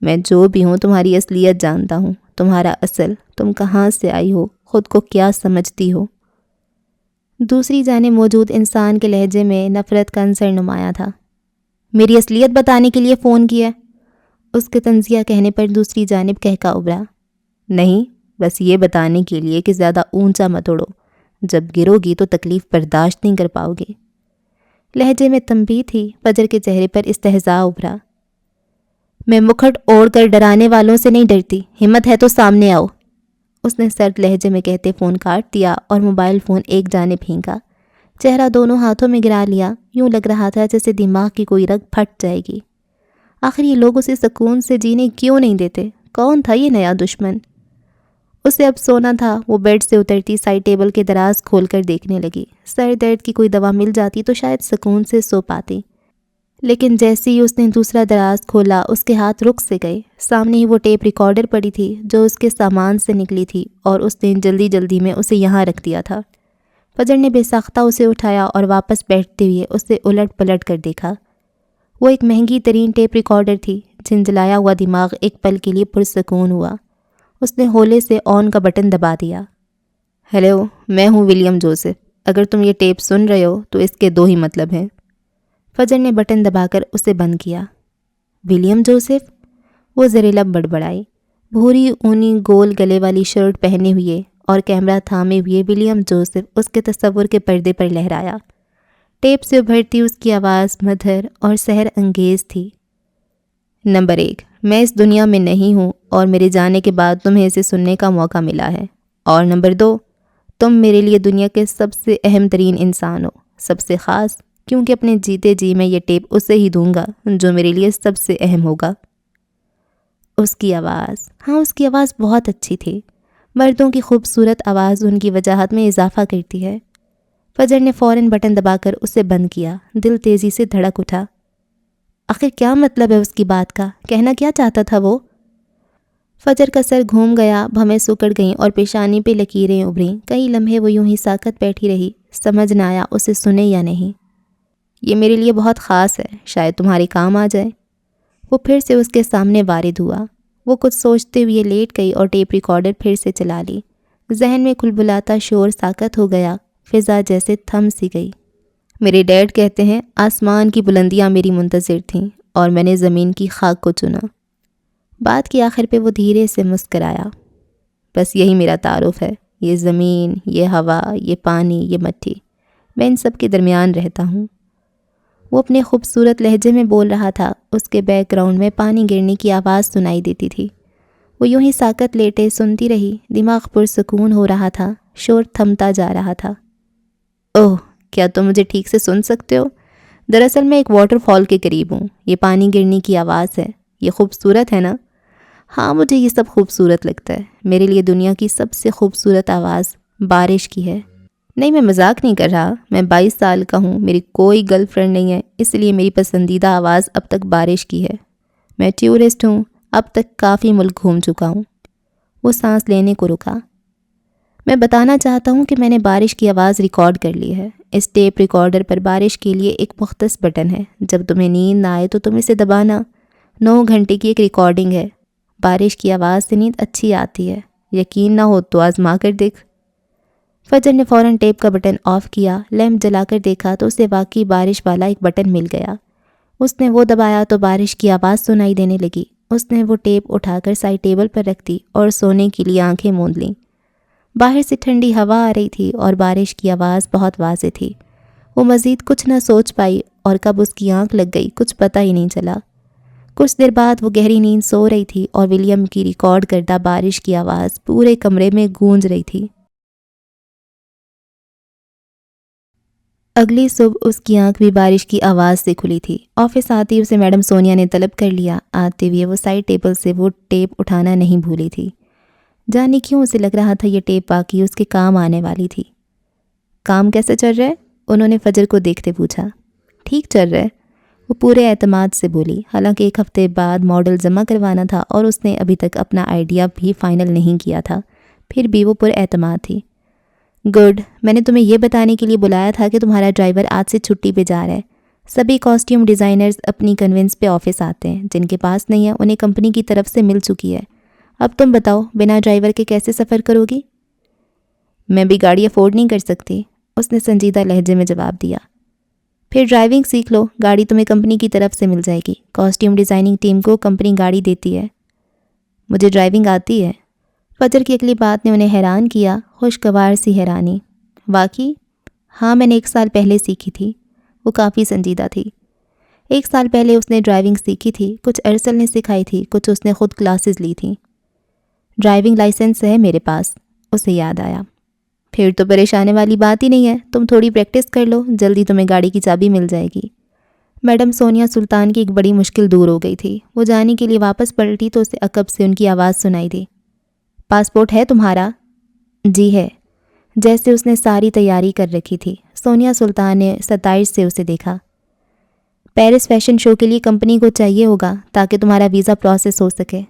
میں جو بھی ہوں تمہاری اصلیت جانتا ہوں، تمہارا اصل، تم کہاں سے آئی ہو، خود کو کیا سمجھتی ہو؟ دوسری جانب موجود انسان کے لہجے میں نفرت کا عنصر نمایاں تھا۔ میری اصلیت بتانے کے لیے فون کیا؟ اس کے طنزیہ کہنے پر دوسری جانب کہکا ابھرا۔ نہیں، بس یہ بتانے کے لیے کہ زیادہ اونچا مت اڑو، جب گرو گی تو تکلیف برداشت نہیں کر پاؤ گے۔ لہجے میں تنبیہ تھی۔ فجر کے چہرے پر استہزاء ابھرا۔ میں مکھٹ اوڑھ کر ڈرانے والوں سے نہیں ڈرتی، ہمت ہے تو سامنے آؤ۔ اس نے سرد لہجے میں کہتے فون کاٹ دیا اور موبائل فون ایک جانب پھینکا۔ چہرہ دونوں ہاتھوں میں گرا لیا۔ یوں لگ رہا تھا جیسے دماغ کی کوئی رگ پھٹ جائے گی۔ آخر یہ لوگ اسے سکون سے جینے کیوں نہیں دیتے؟ کون تھا یہ نیا دشمن؟ اسے اب سونا تھا۔ وہ بیڈ سے اترتی سائڈ ٹیبل کے دراز کھول کر دیکھنے لگی۔ سر درد کی کوئی دوا مل جاتی تو شاید سکون سے سو پاتی، لیکن جیسے ہی اس نے دوسرا دراز کھولا اس کے ہاتھ رک سے گئے۔ سامنے ہی وہ ٹیپ ریکارڈر پڑی تھی جو اس کے سامان سے نکلی تھی اور اس نے جلدی جلدی میں اسے یہاں رکھ دیا تھا۔ فجر نے بے ساختہ اسے اٹھایا اور واپس بیٹھتے ہوئے اسے الٹ پلٹ کر دیکھا۔ وہ ایک مہنگی ترین ٹیپ ریکارڈر تھی۔ جھنجھلایا ہوا دماغ ایک پل کے لیے پرسکون ہوا۔ اس نے ہولے سے آن کا بٹن دبا دیا۔ ہیلو، میں ہوں ولیم جوزف۔ اگر تم یہ ٹیپ سن رہے ہو تو اس کے دو ہی مطلب ہیں۔ فجر نے بٹن دبا کر اسے بند کیا۔ William Joseph? وہ زیر لب بڑبڑائی۔ بھوری اونی گول گلے والی شرٹ پہنے ہوئے اور کیمرہ تھامے ہوئے ولیم جوزف اس کے تصور کے پردے پر لہرایا۔ ٹیپ سے ابھرتی اس کی آواز مدھر اور سحر انگیز تھی۔ نمبر 1، میں اس دنیا میں نہیں ہوں اور میرے جانے کے بعد تمہیں اسے سننے کا موقع ملا ہے۔ اور نمبر 2، تم میرے لیے دنیا کے سب سے اہم ترین انسان ہو، سب سے خاص، کیونکہ اپنے جیتے جی میں یہ ٹیپ اسے ہی دوں گا جو میرے لیے سب سے اہم ہوگا۔ اس کی آواز، ہاں اس کی آواز بہت اچھی تھی۔ مردوں کی خوبصورت آواز ان کی وجاہت میں اضافہ کرتی ہے۔ فجر نے فوراً بٹن دبا کر اسے بند کیا۔ دل تیزی سے دھڑک اٹھا۔ آخر کیا مطلب ہے اس کی بات کا؟ کہنا کیا چاہتا تھا وہ؟ فجر کا سر گھوم گیا، بھویں سکڑ گئیں اور پیشانی پہ لکیریں ابھریں۔ کئی لمحے وہ یوں ہی ساکت بیٹھی رہی، سمجھ نہ آیا اسے سنے یا نہیں۔ یہ میرے لیے بہت خاص ہے، شاید تمہارے کام آ جائے۔ وہ پھر سے اس کے سامنے وارد ہوا۔ وہ کچھ سوچتے ہوئے لیٹ گئی اور ٹیپ ریکارڈر پھر سے چلا لی۔ ذہن میں کھلبلاتا شور ساکت ہو گیا، فضا جیسے تھم سی گئی۔ میرے ڈیڈ کہتے ہیں آسمان کی بلندیاں میری منتظر تھیں اور میں نے زمین کی خاک کو چنا۔ بات کی آخر پہ وہ دھیرے سے مسکرایا۔ بس یہی میرا تعارف ہے، یہ زمین، یہ ہوا، یہ پانی، یہ مٹی، میں ان سب کے درمیان رہتا ہوں۔ وہ اپنے خوبصورت لہجے میں بول رہا تھا۔ اس کے بیک گراؤنڈ میں پانی گرنے کی آواز سنائی دیتی تھی۔ وہ یوں ہی ساکت لیٹے سنتی رہی۔ دماغ پرسکون ہو رہا تھا، شور تھمتا جا رہا تھا۔ اوہ، کیا تم مجھے ٹھیک سے سن سکتے ہو؟ دراصل میں ایک واٹر فال کے قریب ہوں۔ یہ پانی گرنے کی آواز ہے۔ یہ خوبصورت ہے نا؟ ہاں، مجھے یہ سب خوبصورت لگتا ہے۔ میرے لیے دنیا کی سب سے خوبصورت آواز بارش کی ہے۔ نہیں، میں مذاق نہیں کر رہا، میں 22 سال کا ہوں، میری کوئی گرل فرینڈ نہیں ہے، اس لیے میری پسندیدہ آواز اب تک بارش کی ہے۔ میں ٹورسٹ ہوں، اب تک کافی ملک گھوم چکا ہوں۔ وہ سانس لینے کو رکا۔ میں بتانا چاہتا ہوں کہ میں نے بارش کی آواز ریکارڈ کر لی ہے۔ اس ٹیپ ریکارڈر پر بارش کے لیے ایک مختص بٹن ہے، جب تمہیں نیند نہ آئے تو تم اسے دبانا۔ 9 گھنٹے کی ایک ریکارڈنگ ہے۔ بارش کی آواز سے نیند اچھی آتی ہے، یقین نہ ہو تو آزما کر دیکھ۔ فجر نے فوراً ٹیپ کا بٹن آف کیا، لیمپ جلا کر دیکھا تو اسے واقعی بارش والا ایک بٹن مل گیا۔ اس نے وہ دبایا تو بارش کی آواز سنائی دینے لگی۔ اس نے وہ ٹیپ اٹھا کر سائڈ ٹیبل پر رکھ دی اور سونے کے لیے آنکھیں موند لیں۔ باہر سے ٹھنڈی ہوا آ رہی تھی اور بارش کی آواز بہت واضح تھی۔ وہ مزید کچھ نہ سوچ پائی اور کب اس کی آنکھ لگ گئی کچھ پتہ ہی نہیں چلا۔ کچھ دیر بعد وہ گہری نیند سو رہی تھی اور ولیم کی ریکارڈ کردہ بارش کی آواز پورے کمرے میں گونج رہی تھی۔ اگلی صبح اس کی آنکھ بھی بارش کی آواز سے کھلی تھی۔ آفس آتی اسے میڈم سونیا نے طلب کر لیا۔ آتے ہوئے وہ سائڈ ٹیبل سے وہ ٹیپ اٹھانا نہیں بھولی تھی۔ جانے کیوں اسے لگ رہا تھا یہ ٹیپ باقی اس کے کام آنے والی تھی۔ کام کیسا چل رہا ہے؟ انہوں نے فجر کو دیکھتے پوچھا۔ ٹھیک چل رہا ہے، وہ پورے اعتماد سے بولی، حالانکہ 1 ہفتے بعد ماڈل جمع کروانا تھا اور اس نے ابھی تک اپنا آئیڈیا بھی فائنل نہیں کیا تھا، پھر بھی وہ پر اعتماد تھی۔ گڈ، میں نے تمہیں یہ بتانے کے لیے بلایا تھا کہ تمہارا ڈرائیور آج سے چھٹی پہ جا رہا ہے۔ سبھی کاسٹیوم ڈیزائنرز اپنی کنونس پہ آفس آتے ہیں، جن کے پاس نہیں ہے انہیں کمپنی کی طرف سے مل چکی ہے۔ اب تم بتاؤ، بنا ڈرائیور کے کیسے سفر کرو گی؟ میں بھی گاڑی افورڈ نہیں کر سکتی، اس نے سنجیدہ لہجے میں جواب دیا۔ پھر ڈرائیونگ سیکھ لو، گاڑی تمہیں کمپنی کی طرف سے مل جائے گی۔ کاسٹیوم ڈیزائننگ ٹیم کو کمپنی گاڑی دیتی ہے۔ مجھے ڈرائیونگ آتی ہے؟ فجر کی اگلی بات نے انہیں حیران کیا، خوشگوار سی حیرانی۔ واقعی؟ ہاں، میں نے 1 سال پہلے سیکھی تھی۔ وہ کافی سنجیدہ تھی۔ 1 سال پہلے اس نے ڈرائیونگ سیکھی تھی، کچھ ارسل نے سکھائی تھی، کچھ اس نے خود کلاسز لی تھیں۔ ڈرائیونگ لائسنس ہے میرے پاس، اسے یاد آیا۔ پھر تو پریشانے والی بات ہی نہیں ہے، تم تھوڑی پریکٹس کر لو، جلدی تمہیں گاڑی کی چابی مل جائے گی۔ میڈم سونیا سلطان کی ایک بڑی مشکل دور ہو گئی تھی۔ وہ جانے کے لیے واپس پلٹی تو اسے عقب سے ان کی آواز سنائی دی۔ پاسپورٹ ہے تمہارا؟ جی ہے، جیسے اس نے ساری تیاری کر رکھی تھی۔ سونیا سلطان نے ستائش سے اسے دیکھا۔ پیرس فیشن شو کے لیے کمپنی کو چاہیے ہوگا تاکہ تمہارا ویزا پروسیس ہو سکے۔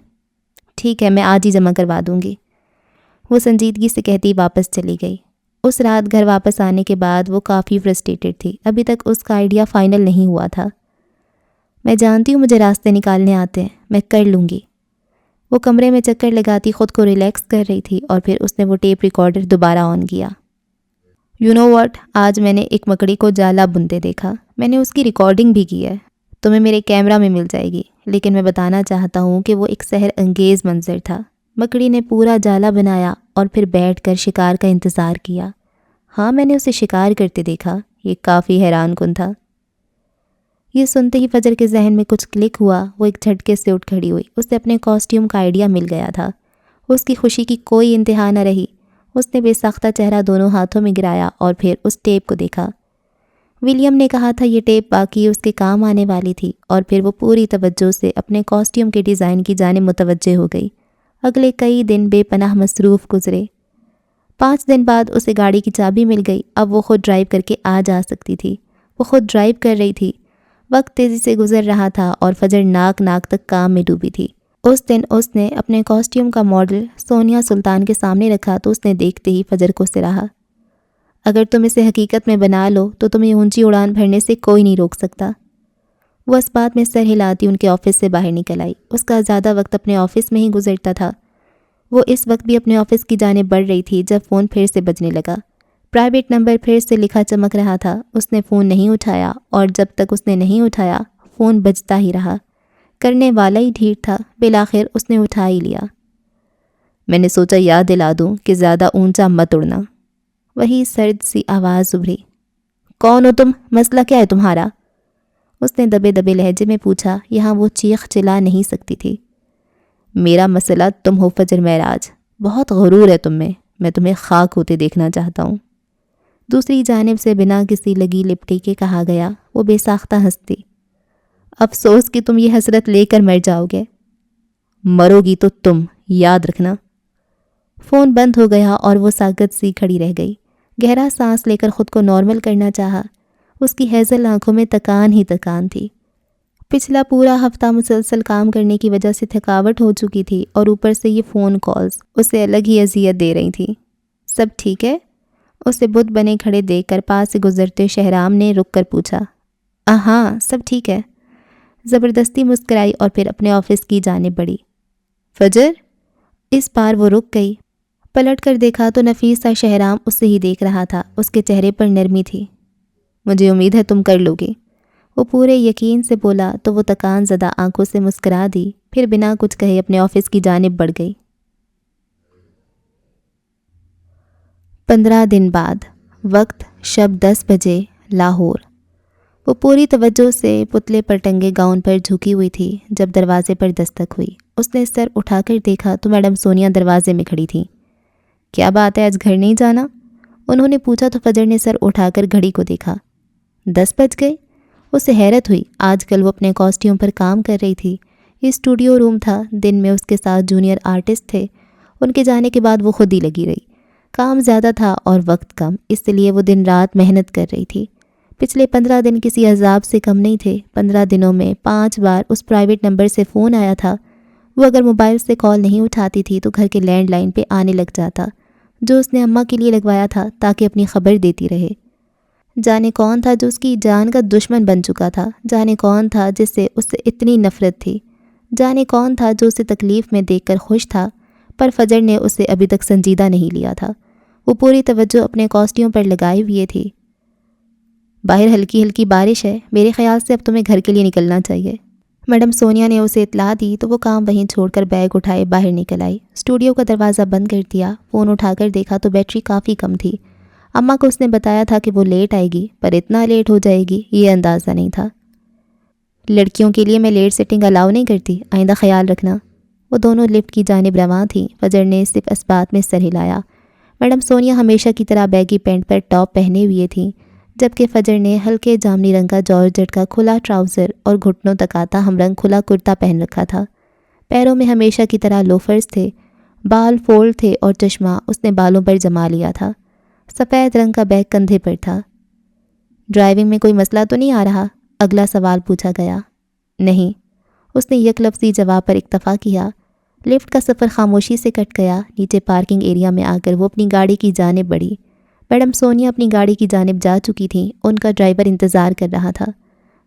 ٹھیک ہے، میں آج ہی جمع کروا دوں گی، وہ سنجیدگی سے کہتی واپس چلی گئی۔ اس رات گھر واپس آنے کے بعد وہ کافی فرسٹریٹڈ تھی، ابھی تک اس کا آئیڈیا فائنل نہیں ہوا تھا۔ میں جانتی ہوں مجھے راستے نکالنے آتے ہیں، میں کر لوں گی۔ وہ کمرے میں چکر لگاتی خود کو ریلیکس کر رہی تھی اور پھر اس نے وہ ٹیپ ریکارڈر دوبارہ آن کیا۔ یو نو واٹ، آج میں نے ایک مکڑی کو جالا بنتے دیکھا، میں نے اس کی ریکارڈنگ بھی کی ہے، تمہیں میرے کیمرہ میں مل جائے گی، لیکن میں بتانا چاہتا ہوں کہ وہ ایک سحر انگیز منظر تھا۔ مکڑی نے پورا جالا بنایا اور پھر بیٹھ کر شکار کا انتظار کیا۔ ہاں، میں نے اسے شکار کرتے دیکھا، یہ کافی حیران کن تھا۔ یہ سنتے ہی فجر کے ذہن میں کچھ کلک ہوا، وہ ایک جھٹکے سے اٹھ کھڑی ہوئی۔ اسے اپنے کاسٹیوم کا آئیڈیا مل گیا تھا۔ اس کی خوشی کی کوئی انتہا نہ رہی۔ اس نے بے ساختہ چہرہ دونوں ہاتھوں میں گرایا اور پھر اس ٹیپ کو دیکھا۔ ولیم نے کہا تھا یہ ٹیپ باقی اس کے کام آنے والی تھی، اور پھر وہ پوری توجہ سے اپنے کاسٹیوم کے ڈیزائن کی جانب متوجہ ہو گئی۔ اگلے کئی دن بے پناہ مصروف گزرے۔ 5 دن بعد اسے گاڑی کی چابی مل گئی۔ اب وہ خود ڈرائیو کر کے آ جا سکتی تھی۔ وہ خود ڈرائیو کر رہی تھی۔ وقت تیزی سے گزر رہا تھا اور فجر ناک تک کام میں ڈوبی تھی۔ اس دن اس نے اپنے کاسٹیوم کا ماڈل سونیا سلطان کے سامنے رکھا تو اس نے دیکھتے ہی فجر کو سراہا۔ اگر تم اسے حقیقت میں بنا لو تو تمہیں اونچی اڑان بھرنے سے کوئی نہیں روک سکتا۔ وہ اس بات میں سر ہلاتی ان کے آفس سے باہر نکل آئی۔ اس کا زیادہ وقت اپنے آفس میں ہی گزرتا تھا۔ وہ اس وقت بھی اپنے آفس کی جانب بڑھ رہی تھی جب فون پھر سے بجنے لگا۔ پرائیویٹ نمبر پھر سے لکھا چمک رہا تھا۔ اس نے فون نہیں اٹھایا اور جب تک اس نے نہیں اٹھایا فون بجتا ہی رہا۔ کرنے والا ہی ڈھیٹ تھا، بالآخر اس نے اٹھا ہی لیا۔ میں نے سوچا یاد دلا دوں کہ زیادہ اونچا مت اڑنا۔ وہی سرد سی آواز ابھری۔ کون ہو تم؟ مسئلہ کیا ہے تمہارا؟ اس نے دبے دبے لہجے میں پوچھا۔ یہاں وہ چیخ چلا نہیں سکتی تھی۔ میرا مسئلہ تم ہو فجر معراج، بہت غرور ہے تم میں تمہیں خاک ہوتے دیکھنا چاہتا ہوں۔ دوسری جانب سے بنا کسی لگی لپٹی کے کہا گیا۔ وہ بے ساختہ ہنستی۔ افسوس کہ تم یہ حسرت لے کر مر جاؤ گے۔ مرو گی تو تم، یاد رکھنا۔ فون بند ہو گیا اور وہ ساکت سی کھڑی رہ گئی۔ گہرا سانس لے کر خود کو نارمل کرنا چاہا۔ اس کی ہیزل آنکھوں میں تکان ہی تکان تھی۔ پچھلا پورا ہفتہ مسلسل کام کرنے کی وجہ سے تھکاوٹ ہو چکی تھی اور اوپر سے یہ فون کالز اسے الگ ہی اذیت دے رہی تھیں۔ سب ٹھیک ہے؟ اسے بت بنے کھڑے دیکھ کر پاس سے گزرتے شہرام نے رک کر پوچھا۔ ہاں سب ٹھیک ہے، زبردستی مسکرائی اور پھر اپنے آفس کی جانب بڑھی۔ فجر؟ اس بار وہ رک گئی۔ پلٹ کر دیکھا تو نفیس سا شہرام اسے ہی دیکھ رہا تھا۔ اس کے چہرے پر نرمی تھی۔ مجھے امید ہے تم کر لو گی، وہ پورے یقین سے بولا تو وہ تکان زدہ آنکھوں سے مسکرا دی، پھر بنا کچھ کہے اپنے آفس کی جانب بڑھ گئی۔ 15 دن بعد، وقت شب 10 بجے، لاہور۔ وہ پوری توجہ سے پتلے پر ٹنگے گاؤن پر جھکی ہوئی تھی جب دروازے پر دستک ہوئی۔ اس نے سر اٹھا کر دیکھا تو میڈم سونیا دروازے میں کھڑی تھیں۔ کیا بات ہے، آج گھر نہیں جانا؟ انہوں نے پوچھا تو فجر نے سر اٹھا کر گھڑی کو دیکھا۔ 10 بج گئے؟ اسے حیرت ہوئی۔ آج کل وہ اپنے کاسٹیوم پر کام کر رہی تھی۔ یہ اسٹوڈیو روم تھا، دن میں اس کے ساتھ جونیئر آرٹسٹ تھے۔ ان کے جانے کے بعد وہ خود ہی لگی رہی۔ کام زیادہ تھا اور وقت کم، اس لیے وہ دن رات محنت کر رہی تھی۔ پچھلے 15 دن کسی عذاب سے کم نہیں تھے۔ 15 دنوں میں 5 بار اس پرائیویٹ نمبر سے فون آیا تھا۔ وہ اگر موبائل سے کال نہیں اٹھاتی تھی تو گھر کے لینڈ لائن پہ آنے لگ جاتا، جو اس نے اماں کے لیے لگوایا تھا تاکہ اپنی خبر دیتی رہے۔ جانے کون تھا جو اس کی جان کا دشمن بن چکا تھا؟ جانے کون تھا جس سے اس سے اتنی نفرت تھی؟ جانے کون تھا جو اسے تکلیف میں دیکھ کر خوش تھا؟ پر فجر نے اسے ابھی تک سنجیدہ نہیں لیا تھا۔ وہ پوری توجہ اپنے کاسٹیوم پر لگائے ہوئے تھی۔ باہر ہلکی ہلکی بارش ہے، میرے خیال سے اب تمہیں گھر کے لیے نکلنا چاہیے۔ میڈم سونیا نے اسے اطلاع دی تو وہ کام وہیں چھوڑ کر بیگ اٹھائے باہر نکل آئی۔ اسٹوڈیو کا دروازہ بند کر دیا۔ فون اٹھا کر دیکھا تو بیٹری کافی کم تھی۔ اماں کو اس نے بتایا تھا کہ وہ لیٹ آئے گی، پر اتنا لیٹ ہو جائے گی یہ اندازہ نہیں تھا۔ لڑکیوں کے لیے میں لیٹ سیٹنگ الاؤ نہیں کرتی، آئندہ خیال رکھنا۔ وہ دونوں لفٹ کی جانب رواں تھیں۔ فجر نے صرف اس بات میں سر ہلایا۔ میڈم سونیا ہمیشہ کی طرح بیگی پینٹ پر ٹاپ پہنے ہوئے تھیں، جبکہ فجر نے ہلکے جامنی رنگ کا جارجٹ کا کھلا ٹراؤزر اور گھٹنوں تک آتا ہم رنگ کھلا کرتا پہن رکھا تھا۔ پیروں میں ہمیشہ کی طرح لوفرز تھے، بال فولڈ تھے اور چشمہ اس نے بالوں پر جما لیا تھا۔ سفید رنگ کا بیگ کندھے پر تھا۔ ڈرائیونگ میں کوئی مسئلہ تو نہیں آ رہا؟ اگلا سوال پوچھا گیا۔ نہیں، اس نے یک لفظی جواب پر اکتفا کیا۔ لفٹ کا سفر خاموشی سے کٹ گیا۔ نیچے پارکنگ ایریا میں آ کر وہ اپنی گاڑی کی جانب بڑھی۔ میڈم سونیا اپنی گاڑی کی جانب جا چکی تھیں، ان کا ڈرائیور انتظار کر رہا تھا۔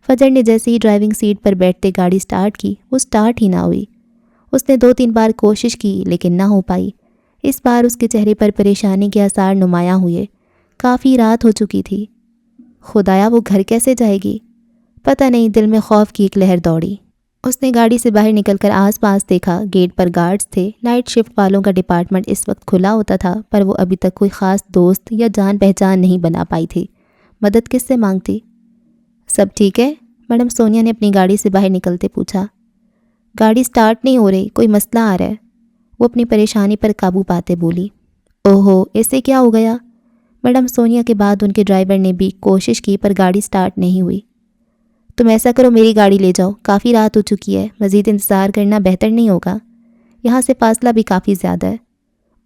فجر نے جیسے ہی ڈرائیونگ سیٹ پر بیٹھتے گاڑی سٹارٹ کی، وہ سٹارٹ ہی نہ ہوئی۔ اس نے 2-3 بار کوشش کی لیکن نہ ہو پائی۔ اس بار اس کے چہرے پر پریشانی کے آثار نمایاں ہوئے۔ کافی رات ہو چکی تھی۔ خدایا وہ گھر کیسے جائے گی؟ پتہ نہیں، دل میں خوف کی ایک لہر دوڑی۔ اس نے گاڑی سے باہر نکل کر آس پاس دیکھا۔ گیٹ پر گارڈز تھے۔ نائٹ شفٹ والوں کا ڈپارٹمنٹ اس وقت کھلا ہوتا تھا، پر وہ ابھی تک کوئی خاص دوست یا جان پہچان نہیں بنا پائی تھی۔ مدد کس سے مانگتی؟ سب ٹھیک ہے؟ میڈم سونیا نے اپنی گاڑی سے باہر نکلتے پوچھا۔ گاڑی سٹارٹ نہیں ہو رہی، کوئی مسئلہ آ رہا ہے، وہ اپنی پریشانی پر قابو پاتے بولی۔ اوہو، اسے کیا ہو گیا؟ میڈم سونیا کے بعد ان کے ڈرائیور نے بھی کوشش کی پر گاڑی سٹارٹ نہیں ہوئی۔ تم ایسا کرو، میری گاڑی لے جاؤ، کافی رات ہو چکی ہے، مزید انتظار کرنا بہتر نہیں ہوگا، یہاں سے فاصلہ بھی کافی زیادہ ہے۔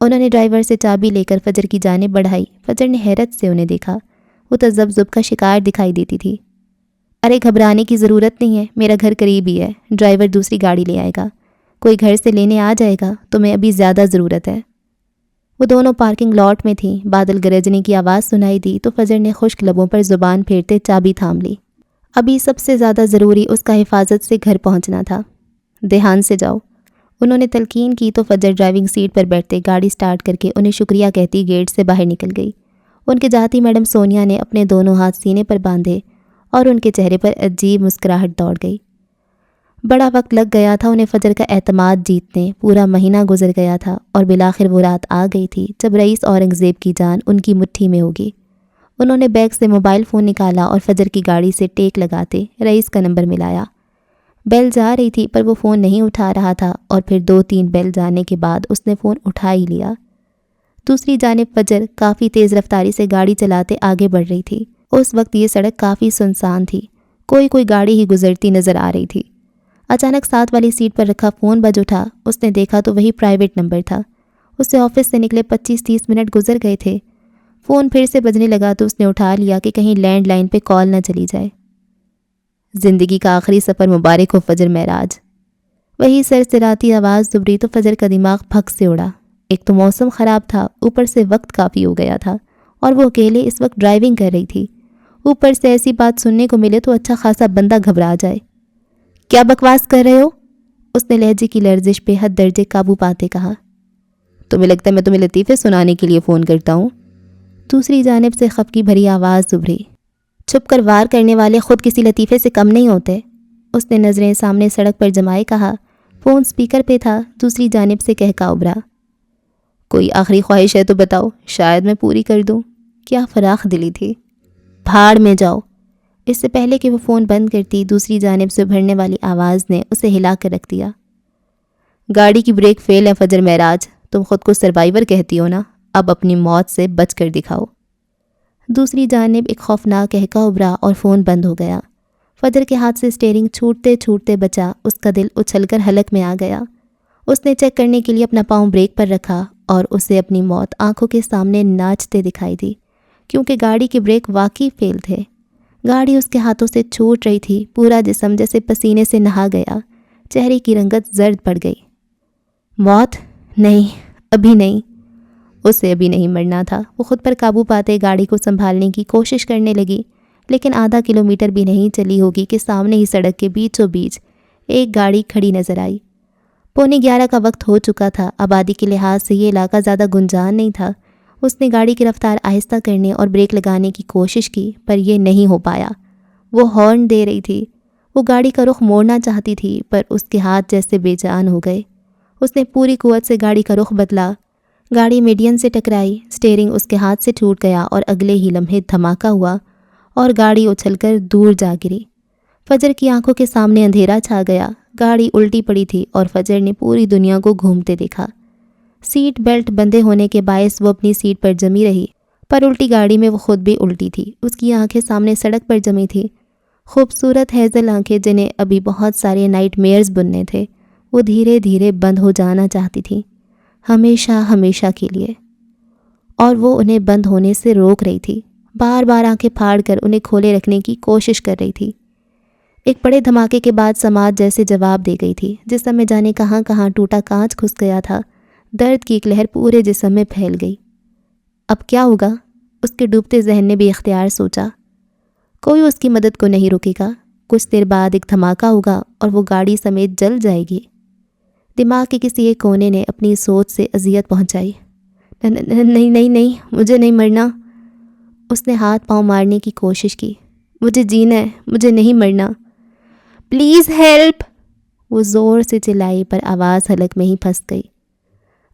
انہوں نے ڈرائیور سے چابی لے کر فجر کی جانب بڑھائی۔ فجر نے حیرت سے انہیں دیکھا۔ وہ تذبذب کا شکار دکھائی دیتی تھی۔ ارے گھبرانے کی ضرورت نہیں ہے، میرا گھر قریب ہی ہے، ڈرائیور دوسری گاڑی لے آئے گا، کوئی گھر سے لینے آ جائے گا، تمہیں ابھی زیادہ ضرورت ہے۔ وہ دونوں پارکنگ لاٹ میں تھیں۔ بادل گرجنے کی آواز سنائی دی تو فجر نے خشک لبوں پر زبان پھیرتے چابی تھام لی۔ ابھی سب سے زیادہ ضروری اس کا حفاظت سے گھر پہنچنا تھا۔ دھیان سے جاؤ، انہوں نے تلقین کی تو فجر ڈرائیونگ سیٹ پر بیٹھتے گاڑی سٹارٹ کر کے انہیں شکریہ کہتی گیٹ سے باہر نکل گئی۔ ان کے جاتی میڈم سونیا نے اپنے دونوں ہاتھ سینے پر باندھے اور ان کے چہرے پر عجیب مسکراہٹ دوڑ گئی۔ بڑا وقت لگ گیا تھا انہیں فجر کا اعتماد جیتنے، پورا مہینہ گزر گیا تھا اور بالآخر وہ رات آ گئی تھی جب رئیس اورنگزیب کی جان ان کی مٹھی میں ہوگی۔ انہوں نے بیگ سے موبائل فون نکالا اور فجر کی گاڑی سے ٹیک لگاتے رئیس کا نمبر ملایا۔ بیل جا رہی تھی پر وہ فون نہیں اٹھا رہا تھا اور پھر 2-3 بیل جانے کے بعد اس نے فون اٹھا ہی لیا۔ دوسری جانب فجر کافی تیز رفتاری سے گاڑی چلاتے آگے بڑھ رہی تھی۔ اس وقت یہ سڑک کافی سنسان تھی، کوئی گاڑی ہی گزرتی نظر آ رہی تھی۔ اچانک ساتھ والی سیٹ پر رکھا فون بج اٹھا۔ اس نے دیکھا تو وہی پرائیویٹ نمبر تھا۔ اس سے آفس سے نکلے 25-30 منٹ گزر گئے تھے۔ فون پھر سے بجنے لگا تو اس نے اٹھا لیا کہ کہیں لینڈ لائن پہ کال نہ چلی جائے۔ زندگی کا آخری سفر مبارک ہو فجر معراج۔ وہی سرسراتی آواز دبری تو فجر کا دماغ پھک سے اڑا۔ ایک تو موسم خراب تھا، اوپر سے وقت کافی ہو گیا تھا اور وہ اکیلے اس وقت ڈرائیونگ کر رہی تھی۔ اوپر سے ایسی بات سننے کو ملے تو اچھا خاصا بندہ گھبرا جائے۔ کیا بکواس کر رہے ہو؟ اس نے لہجے کی لرزش پہ حد درجے قابو پاتے کہا۔ تمہیں لگتا ہے میں تمہیں لطیفے سنانے کے لیے فون کرتا ہوں؟ دوسری جانب سے خفگی بھری آواز ابھری۔ چھپ کر وار کرنے والے خود کسی لطیفے سے کم نہیں ہوتے۔ اس نے نظریں سامنے سڑک پر جمائے کہا۔ فون سپیکر پہ تھا، دوسری جانب سے کہکا ابھرا۔ کوئی آخری خواہش ہے تو بتاؤ، شاید میں پوری کر دوں۔ کیا فراخ دلی تھی۔ بھاڑ میں جاؤ۔ اس سے پہلے کہ وہ فون بند کرتی، دوسری جانب سے ابھرنے والی آواز نے اسے ہلا کر رکھ دیا۔ گاڑی کی بریک فیل ہے فجر معراج، تم خود کو سروائیور کہتی ہو نا، اب اپنی موت سے بچ کر دکھاؤ۔ دوسری جانب ایک خوفناک کہکا ابھرا اور فون بند ہو گیا۔ فجر کے ہاتھ سے اسٹیئرنگ چھوٹتے چھوٹتے بچا، اس کا دل اچھل کر حلق میں آ گیا۔ اس نے چیک کرنے کے لیے اپنا پاؤں بریک پر رکھا اور اسے اپنی موت آنکھوں کے سامنے ناچتے دکھائی دی، کیونکہ گاڑی کے بریک واقعی فیل تھے۔ گاڑی اس کے ہاتھوں سے چھوٹ رہی تھی، پورا جسم جیسے پسینے سے نہا گیا، چہرے کی رنگت زرد پڑ گئی۔ موت؟ نہیں، ابھی نہیں۔ اسے ابھی نہیں مرنا تھا۔ وہ خود پر قابو پاتے گاڑی کو سنبھالنے کی کوشش کرنے لگی، لیکن آدھا کلومیٹر بھی نہیں چلی ہوگی کہ سامنے ہی سڑک کے بیچوں بیچ ایک گاڑی کھڑی نظر آئی۔ 11:15 کا وقت ہو چکا تھا۔ آبادی کے لحاظ سے یہ علاقہ زیادہ گنجان نہیں تھا۔ اس نے گاڑی کی رفتار آہستہ کرنے اور بریک لگانے کی کوشش کی، پر یہ نہیں ہو پایا۔ وہ ہارن دے رہی تھی، وہ گاڑی کا رخ موڑنا چاہتی تھی، پر اس کے ہاتھ جیسے بے جان ہو گئے۔ اس نے پوری قوت سے گاڑی کا رخ بدلا۔ گاڑی میڈین سے ٹکرائی، اسٹیئرنگ اس کے ہاتھ سے چھوٹ گیا اور اگلے ہی لمحے دھماکہ ہوا اور گاڑی اچھل کر دور جا گری۔ فجر کی آنکھوں کے سامنے اندھیرا چھا گیا۔ گاڑی الٹی پڑی تھی اور فجر نے پوری دنیا کو گھومتے دیکھا۔ سیٹ بیلٹ بندھے ہونے کے باعث وہ اپنی سیٹ پر جمی رہی، پر الٹی گاڑی میں وہ خود بھی الٹی تھی۔ اس کی آنکھیں سامنے سڑک پر جمی تھی، خوبصورت ہیزل آنکھیں جنہیں ابھی بہت سارے نائٹ میئرز بننے تھے۔ وہ دھیرے دھیرے بند ہو جانا چاہتی تھی، ہمیشہ ہمیشہ کے لیے، اور وہ انہیں بند ہونے سے روک رہی تھی، بار بار آنکھیں پھاڑ کر انہیں کھولے رکھنے کی کوشش کر رہی تھی۔ ایک بڑے دھماکے کے بعد سماعت جیسے جواب دے گئی تھی۔ جسم میں جانے کہاں کہاں ٹوٹا کانچ گھس گیا تھا۔ درد کی ایک لہر پورے جسم میں پھیل گئی۔ اب کیا ہوگا؟ اس کے ڈوبتے ذہن نے بے اختیار سوچا۔ کوئی اس کی مدد کو نہیں رکے گا۔ کچھ دیر بعد ایک دھماکہ ہوگا اور وہ گاڑی سمیت جل جائے گی۔ دماغ کے کسی ایک کونے نے اپنی سوچ سے اذیت پہنچائی۔ نہیں نہیں نہیں، مجھے نہیں مرنا۔ اس نے ہاتھ پاؤں مارنے کی کوشش کی۔ مجھے جینا ہے، مجھے نہیں مرنا۔ Please help! وہ زور سے چلائی، پر آواز حلق میں ہی پھنس گئی۔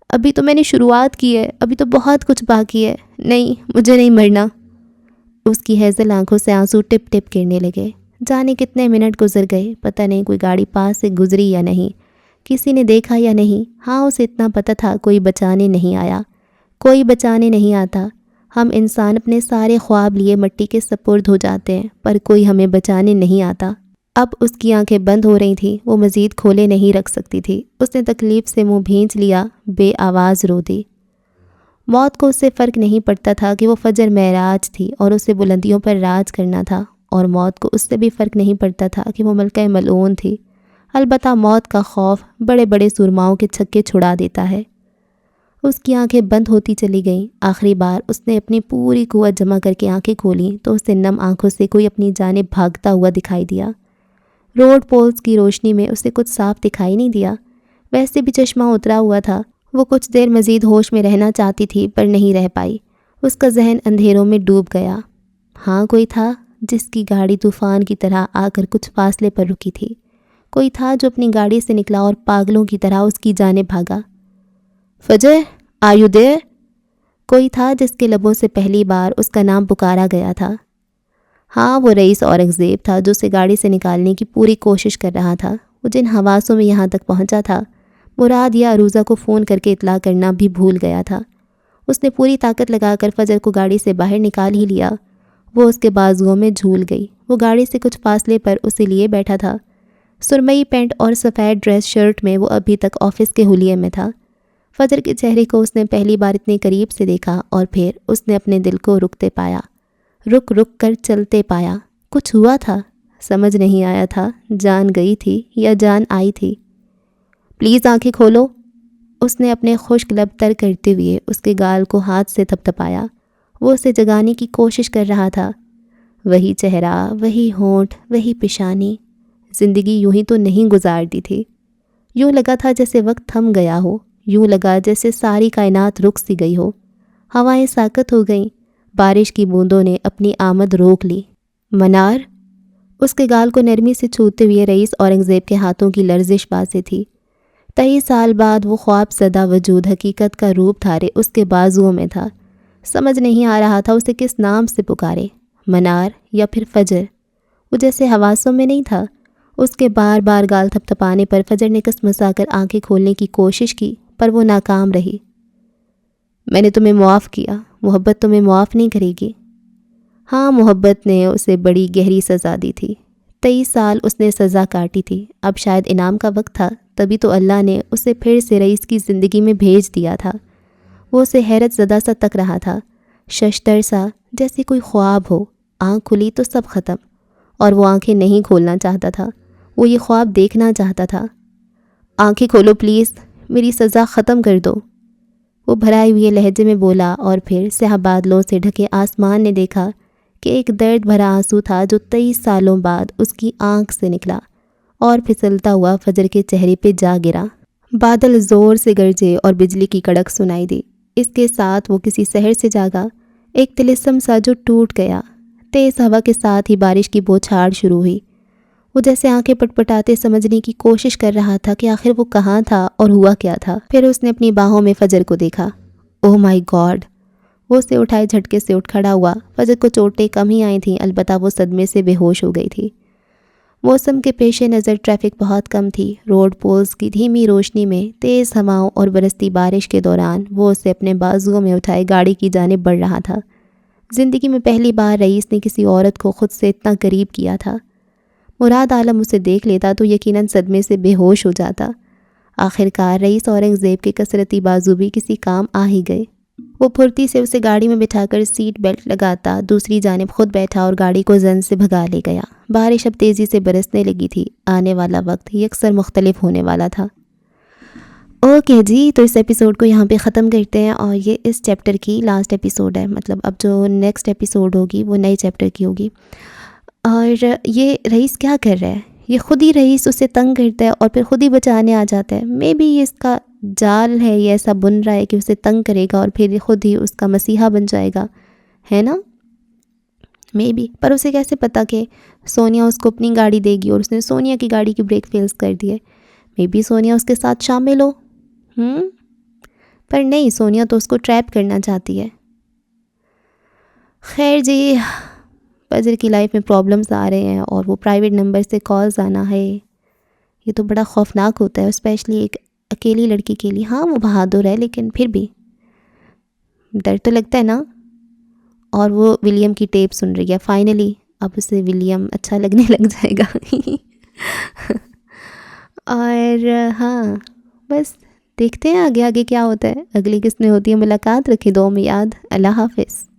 ابھی تو میں نے شروعات کی ہے، ابھی تو بہت کچھ باقی ہے۔ نہیں، مجھے نہیں مرنا۔ اس کی ہیزل آنکھوں سے آنسو ٹپ ٹپ گرنے لگے۔ جانے کتنے منٹ گزر گئے، پتہ نہیں کوئی گاڑی پاس سے گزری یا نہیں، کسی نے دیکھا یا نہیں۔ ہاں، اسے اتنا پتہ تھا کوئی بچانے نہیں آیا، کوئی بچانے نہیں آتا۔ ہم انسان اپنے سارے خواب لیے مٹی کے سپرد ہو جاتے ہیں، پر کوئی ہمیں بچانے نہیں آتا۔ اب اس کی آنکھیں بند ہو رہی تھیں، وہ مزید کھولے نہیں رکھ سکتی تھی۔ اس نے تکلیف سے منہ بھینچ لیا، بے آواز رو دی۔ موت کو اس سے فرق نہیں پڑتا تھا کہ وہ فجر معراج تھی اور اسے بلندیوں پر راج کرنا تھا، اور موت کو اس سے بھی فرق نہیں پڑتا تھا کہ وہ ملکہ ملعون تھی۔ البتہ موت کا خوف بڑے بڑے سرماؤں کے چھکے چھڑا دیتا ہے۔ اس کی آنکھیں بند ہوتی چلی گئیں۔ آخری بار اس نے اپنی پوری قوت جمع کر کے آنکھیں کھولیں تو اسے نم آنکھوں سے کوئی اپنی جانب بھاگتا ہوا دکھائی دیا۔ روڈ پولز کی روشنی میں اسے کچھ صاف دکھائی نہیں دیا، ویسے بھی چشمہ اترا ہوا تھا۔ وہ کچھ دیر مزید ہوش میں رہنا چاہتی تھی، پر نہیں رہ پائی۔ اس کا ذہن اندھیروں میں ڈوب گیا۔ ہاں، کوئی تھا جس کی گاڑی طوفان کی طرح آ کر کچھ فاصلے پر رکی تھی۔ کوئی تھا جو اپنی گاڑی سے نکلا اور پاگلوں کی طرح اس کی جانب بھاگا۔ فجر، آر یو دیئر؟ کوئی تھا جس کے لبوں سے پہلی بار اس کا نام پکارا گیا تھا۔ ہاں، وہ رئیس اورنگزیب تھا جو اسے گاڑی سے نکالنے کی پوری کوشش کر رہا تھا۔ وہ جن حواسوں میں یہاں تک پہنچا تھا، مراد یا عروضہ کو فون کر کے اطلاع کرنا بھی بھول گیا تھا۔ اس نے پوری طاقت لگا کر فجر کو گاڑی سے باہر نکال ہی لیا۔ وہ اس کے بازوؤں میں جھول گئی۔ وہ گاڑی سے کچھ فاصلے پر اسے لیے بیٹھا تھا۔ سرمئی پینٹ اور سفید ڈریس شرٹ میں وہ ابھی تک آفس کے حلیے میں تھا۔ فجر کے چہرے کو اس نے پہلی بار اتنے قریب سے دیکھا اور پھر اس نے اپنے دل کو رکتے پایا، رک رک کر چلتے پایا۔ کچھ ہوا تھا، سمجھ نہیں آیا تھا جان گئی تھی یا جان آئی تھی۔ پلیز آنکھیں کھولو، اس نے اپنے خشک لب تر کرتے ہوئے اس کے گال کو ہاتھ سے تھپتھپایا۔ وہ اسے جگانے کی کوشش کر رہا تھا۔ وہی چہرہ، وہی ہونٹ، وہی پیشانی۔ زندگی یوں ہی تو نہیں گزارتی تھی۔ یوں لگا تھا جیسے وقت تھم گیا ہو، یوں لگا جیسے ساری کائنات رک سی گئی ہو۔ ہوائیں ساکت ہو گئیں، بارش کی بوندوں نے اپنی آمد روک لی۔ منار، اس کے گال کو نرمی سے چھوتے ہوئے رئیس اورنگزیب کے ہاتھوں کی لرزش واضح تھی۔ 23 سال بعد وہ خواب زدہ وجود حقیقت کا روپ دھارے اس کے بازوؤں میں تھا۔ سمجھ نہیں آ رہا تھا اسے کس نام سے پکارے، منار یا پھر فجر۔ وہ جیسے حواسوں میں نہیں تھا۔ اس کے بار بار گال تھپتھپانے پر فجر نے کسمسا کر آنکھیں کھولنے کی کوشش کی، پر وہ ناکام رہی۔ میں نے تمہیں معاف کیا، محبت تمہیں معاف نہیں کرے گی۔ ہاں، محبت نے اسے بڑی گہری سزا دی تھی۔ 23 سال اس نے سزا کاٹی تھی، اب شاید انعام کا وقت تھا، تبھی تو اللہ نے اسے پھر سے رئیس کی زندگی میں بھیج دیا تھا۔ وہ اسے حیرت زدہ سا تک رہا تھا، ششدر سا، جیسے کوئی خواب ہو۔ آنکھ کھلی تو سب ختم، اور وہ آنکھیں نہیں کھولنا چاہتا تھا، وہ یہ خواب دیکھنا چاہتا تھا۔ آنکھیں کھولو پلیز، میری سزا ختم کر دو، وہ بھرائے ہوئے لہجے میں بولا، اور پھر سیاہ بادلوں سے ڈھکے آسمان نے دیکھا کہ ایک درد بھرا آنسو تھا جو 23 سالوں بعد اس کی آنکھ سے نکلا اور پھسلتا ہوا فجر کے چہرے پہ جا گرا۔ بادل زور سے گرجے اور بجلی کی کڑک سنائی دی۔ اس کے ساتھ وہ کسی سحر سے جاگا، ایک طلسم سا جو ٹوٹ گیا۔ تیز ہوا کے ساتھ ہی بارش کی بوچھاڑ شروع ہوئی۔ وہ جیسے آنکھیں پٹپٹاتے سمجھنے کی کوشش کر رہا تھا کہ آخر وہ کہاں تھا اور ہوا کیا تھا۔ پھر اس نے اپنی باہوں میں فجر کو دیکھا۔ اوہ مائی گاڈ! وہ اسے اٹھائے جھٹکے سے اٹھ کھڑا ہوا۔ فجر کو چوٹیں کم ہی آئی تھیں، البتہ وہ صدمے سے بے ہوش ہو گئی تھی۔ موسم کے پیش نظر ٹریفک بہت کم تھی۔ روڈ پولز کی دھیمی روشنی میں تیز ہواؤں اور برستی بارش کے دوران وہ اسے اپنے بازوؤں میں اٹھائے گاڑی کی جانب بڑھ رہا تھا۔ زندگی میں پہلی بار رئیس نے کسی عورت کو خود سے اتنا قریب کیا تھا۔ مراد عالم اسے دیکھ لیتا تو یقیناً صدمے سے بے ہوش ہو جاتا۔ آخر کار رئیس اورنگزیب کے کثرتی بازو بھی کسی کام آ ہی گئے۔ وہ پھرتی سے اسے گاڑی میں بٹھا کر سیٹ بیلٹ لگاتا دوسری جانب خود بیٹھا اور گاڑی کو زن سے بھگا لے گیا۔ بارش اب تیزی سے برسنے لگی تھی۔ آنے والا وقت یکسر مختلف ہونے والا تھا۔ اوکے جی، تو اس ایپیسوڈ کو یہاں پہ ختم کرتے ہیں، اور یہ اس چیپٹر کی لاسٹ ایپیسوڈ ہے، مطلب اب جو نیکسٹ ایپیسوڈ ہوگی وہ نئے چیپٹر کی ہوگی۔ اور یہ رئیس کیا کر رہا ہے؟ یہ خود ہی رئیس اسے تنگ کرتا ہے اور پھر خود ہی بچانے آ جاتا ہے۔ مے بی یہ اس کا جال ہے، یہ ایسا بن رہا ہے کہ اسے تنگ کرے گا اور پھر خود ہی اس کا مسیحا بن جائے گا، ہے نا؟ مے بی، پر اسے کیسے پتا کہ سونیا اس کو اپنی گاڑی دے گی اور اس نے سونیا کی گاڑی کی بریک فیلز کر دی ہے؟ مے بی سونیا اس کے ساتھ شامل ہو، پر نہیں، سونیا تو اس کو ٹریپ کرنا چاہتی ہے۔ خیر جی، فجر کی لائف میں پرابلمز آ رہے ہیں اور وہ پرائیویٹ نمبر سے کالز آنا ہے، یہ تو بڑا خوفناک ہوتا ہے، اسپیشلی ایک اکیلی لڑکی کے لیے۔ ہاں وہ بہادر ہے لیکن پھر بھی ڈر تو لگتا ہے نا۔ اور وہ ولیم کی ٹیپ سن رہی ہے، فائنلی اب اسے ولیم اچھا لگنے لگ جائے گا۔ اور ہاں بس دیکھتے ہیں آگے آگے کیا ہوتا ہے، اگلی قسط میں ہوتی ہے ملاقات۔ رکھے دعاؤں میں یاد۔ اللہ حافظ۔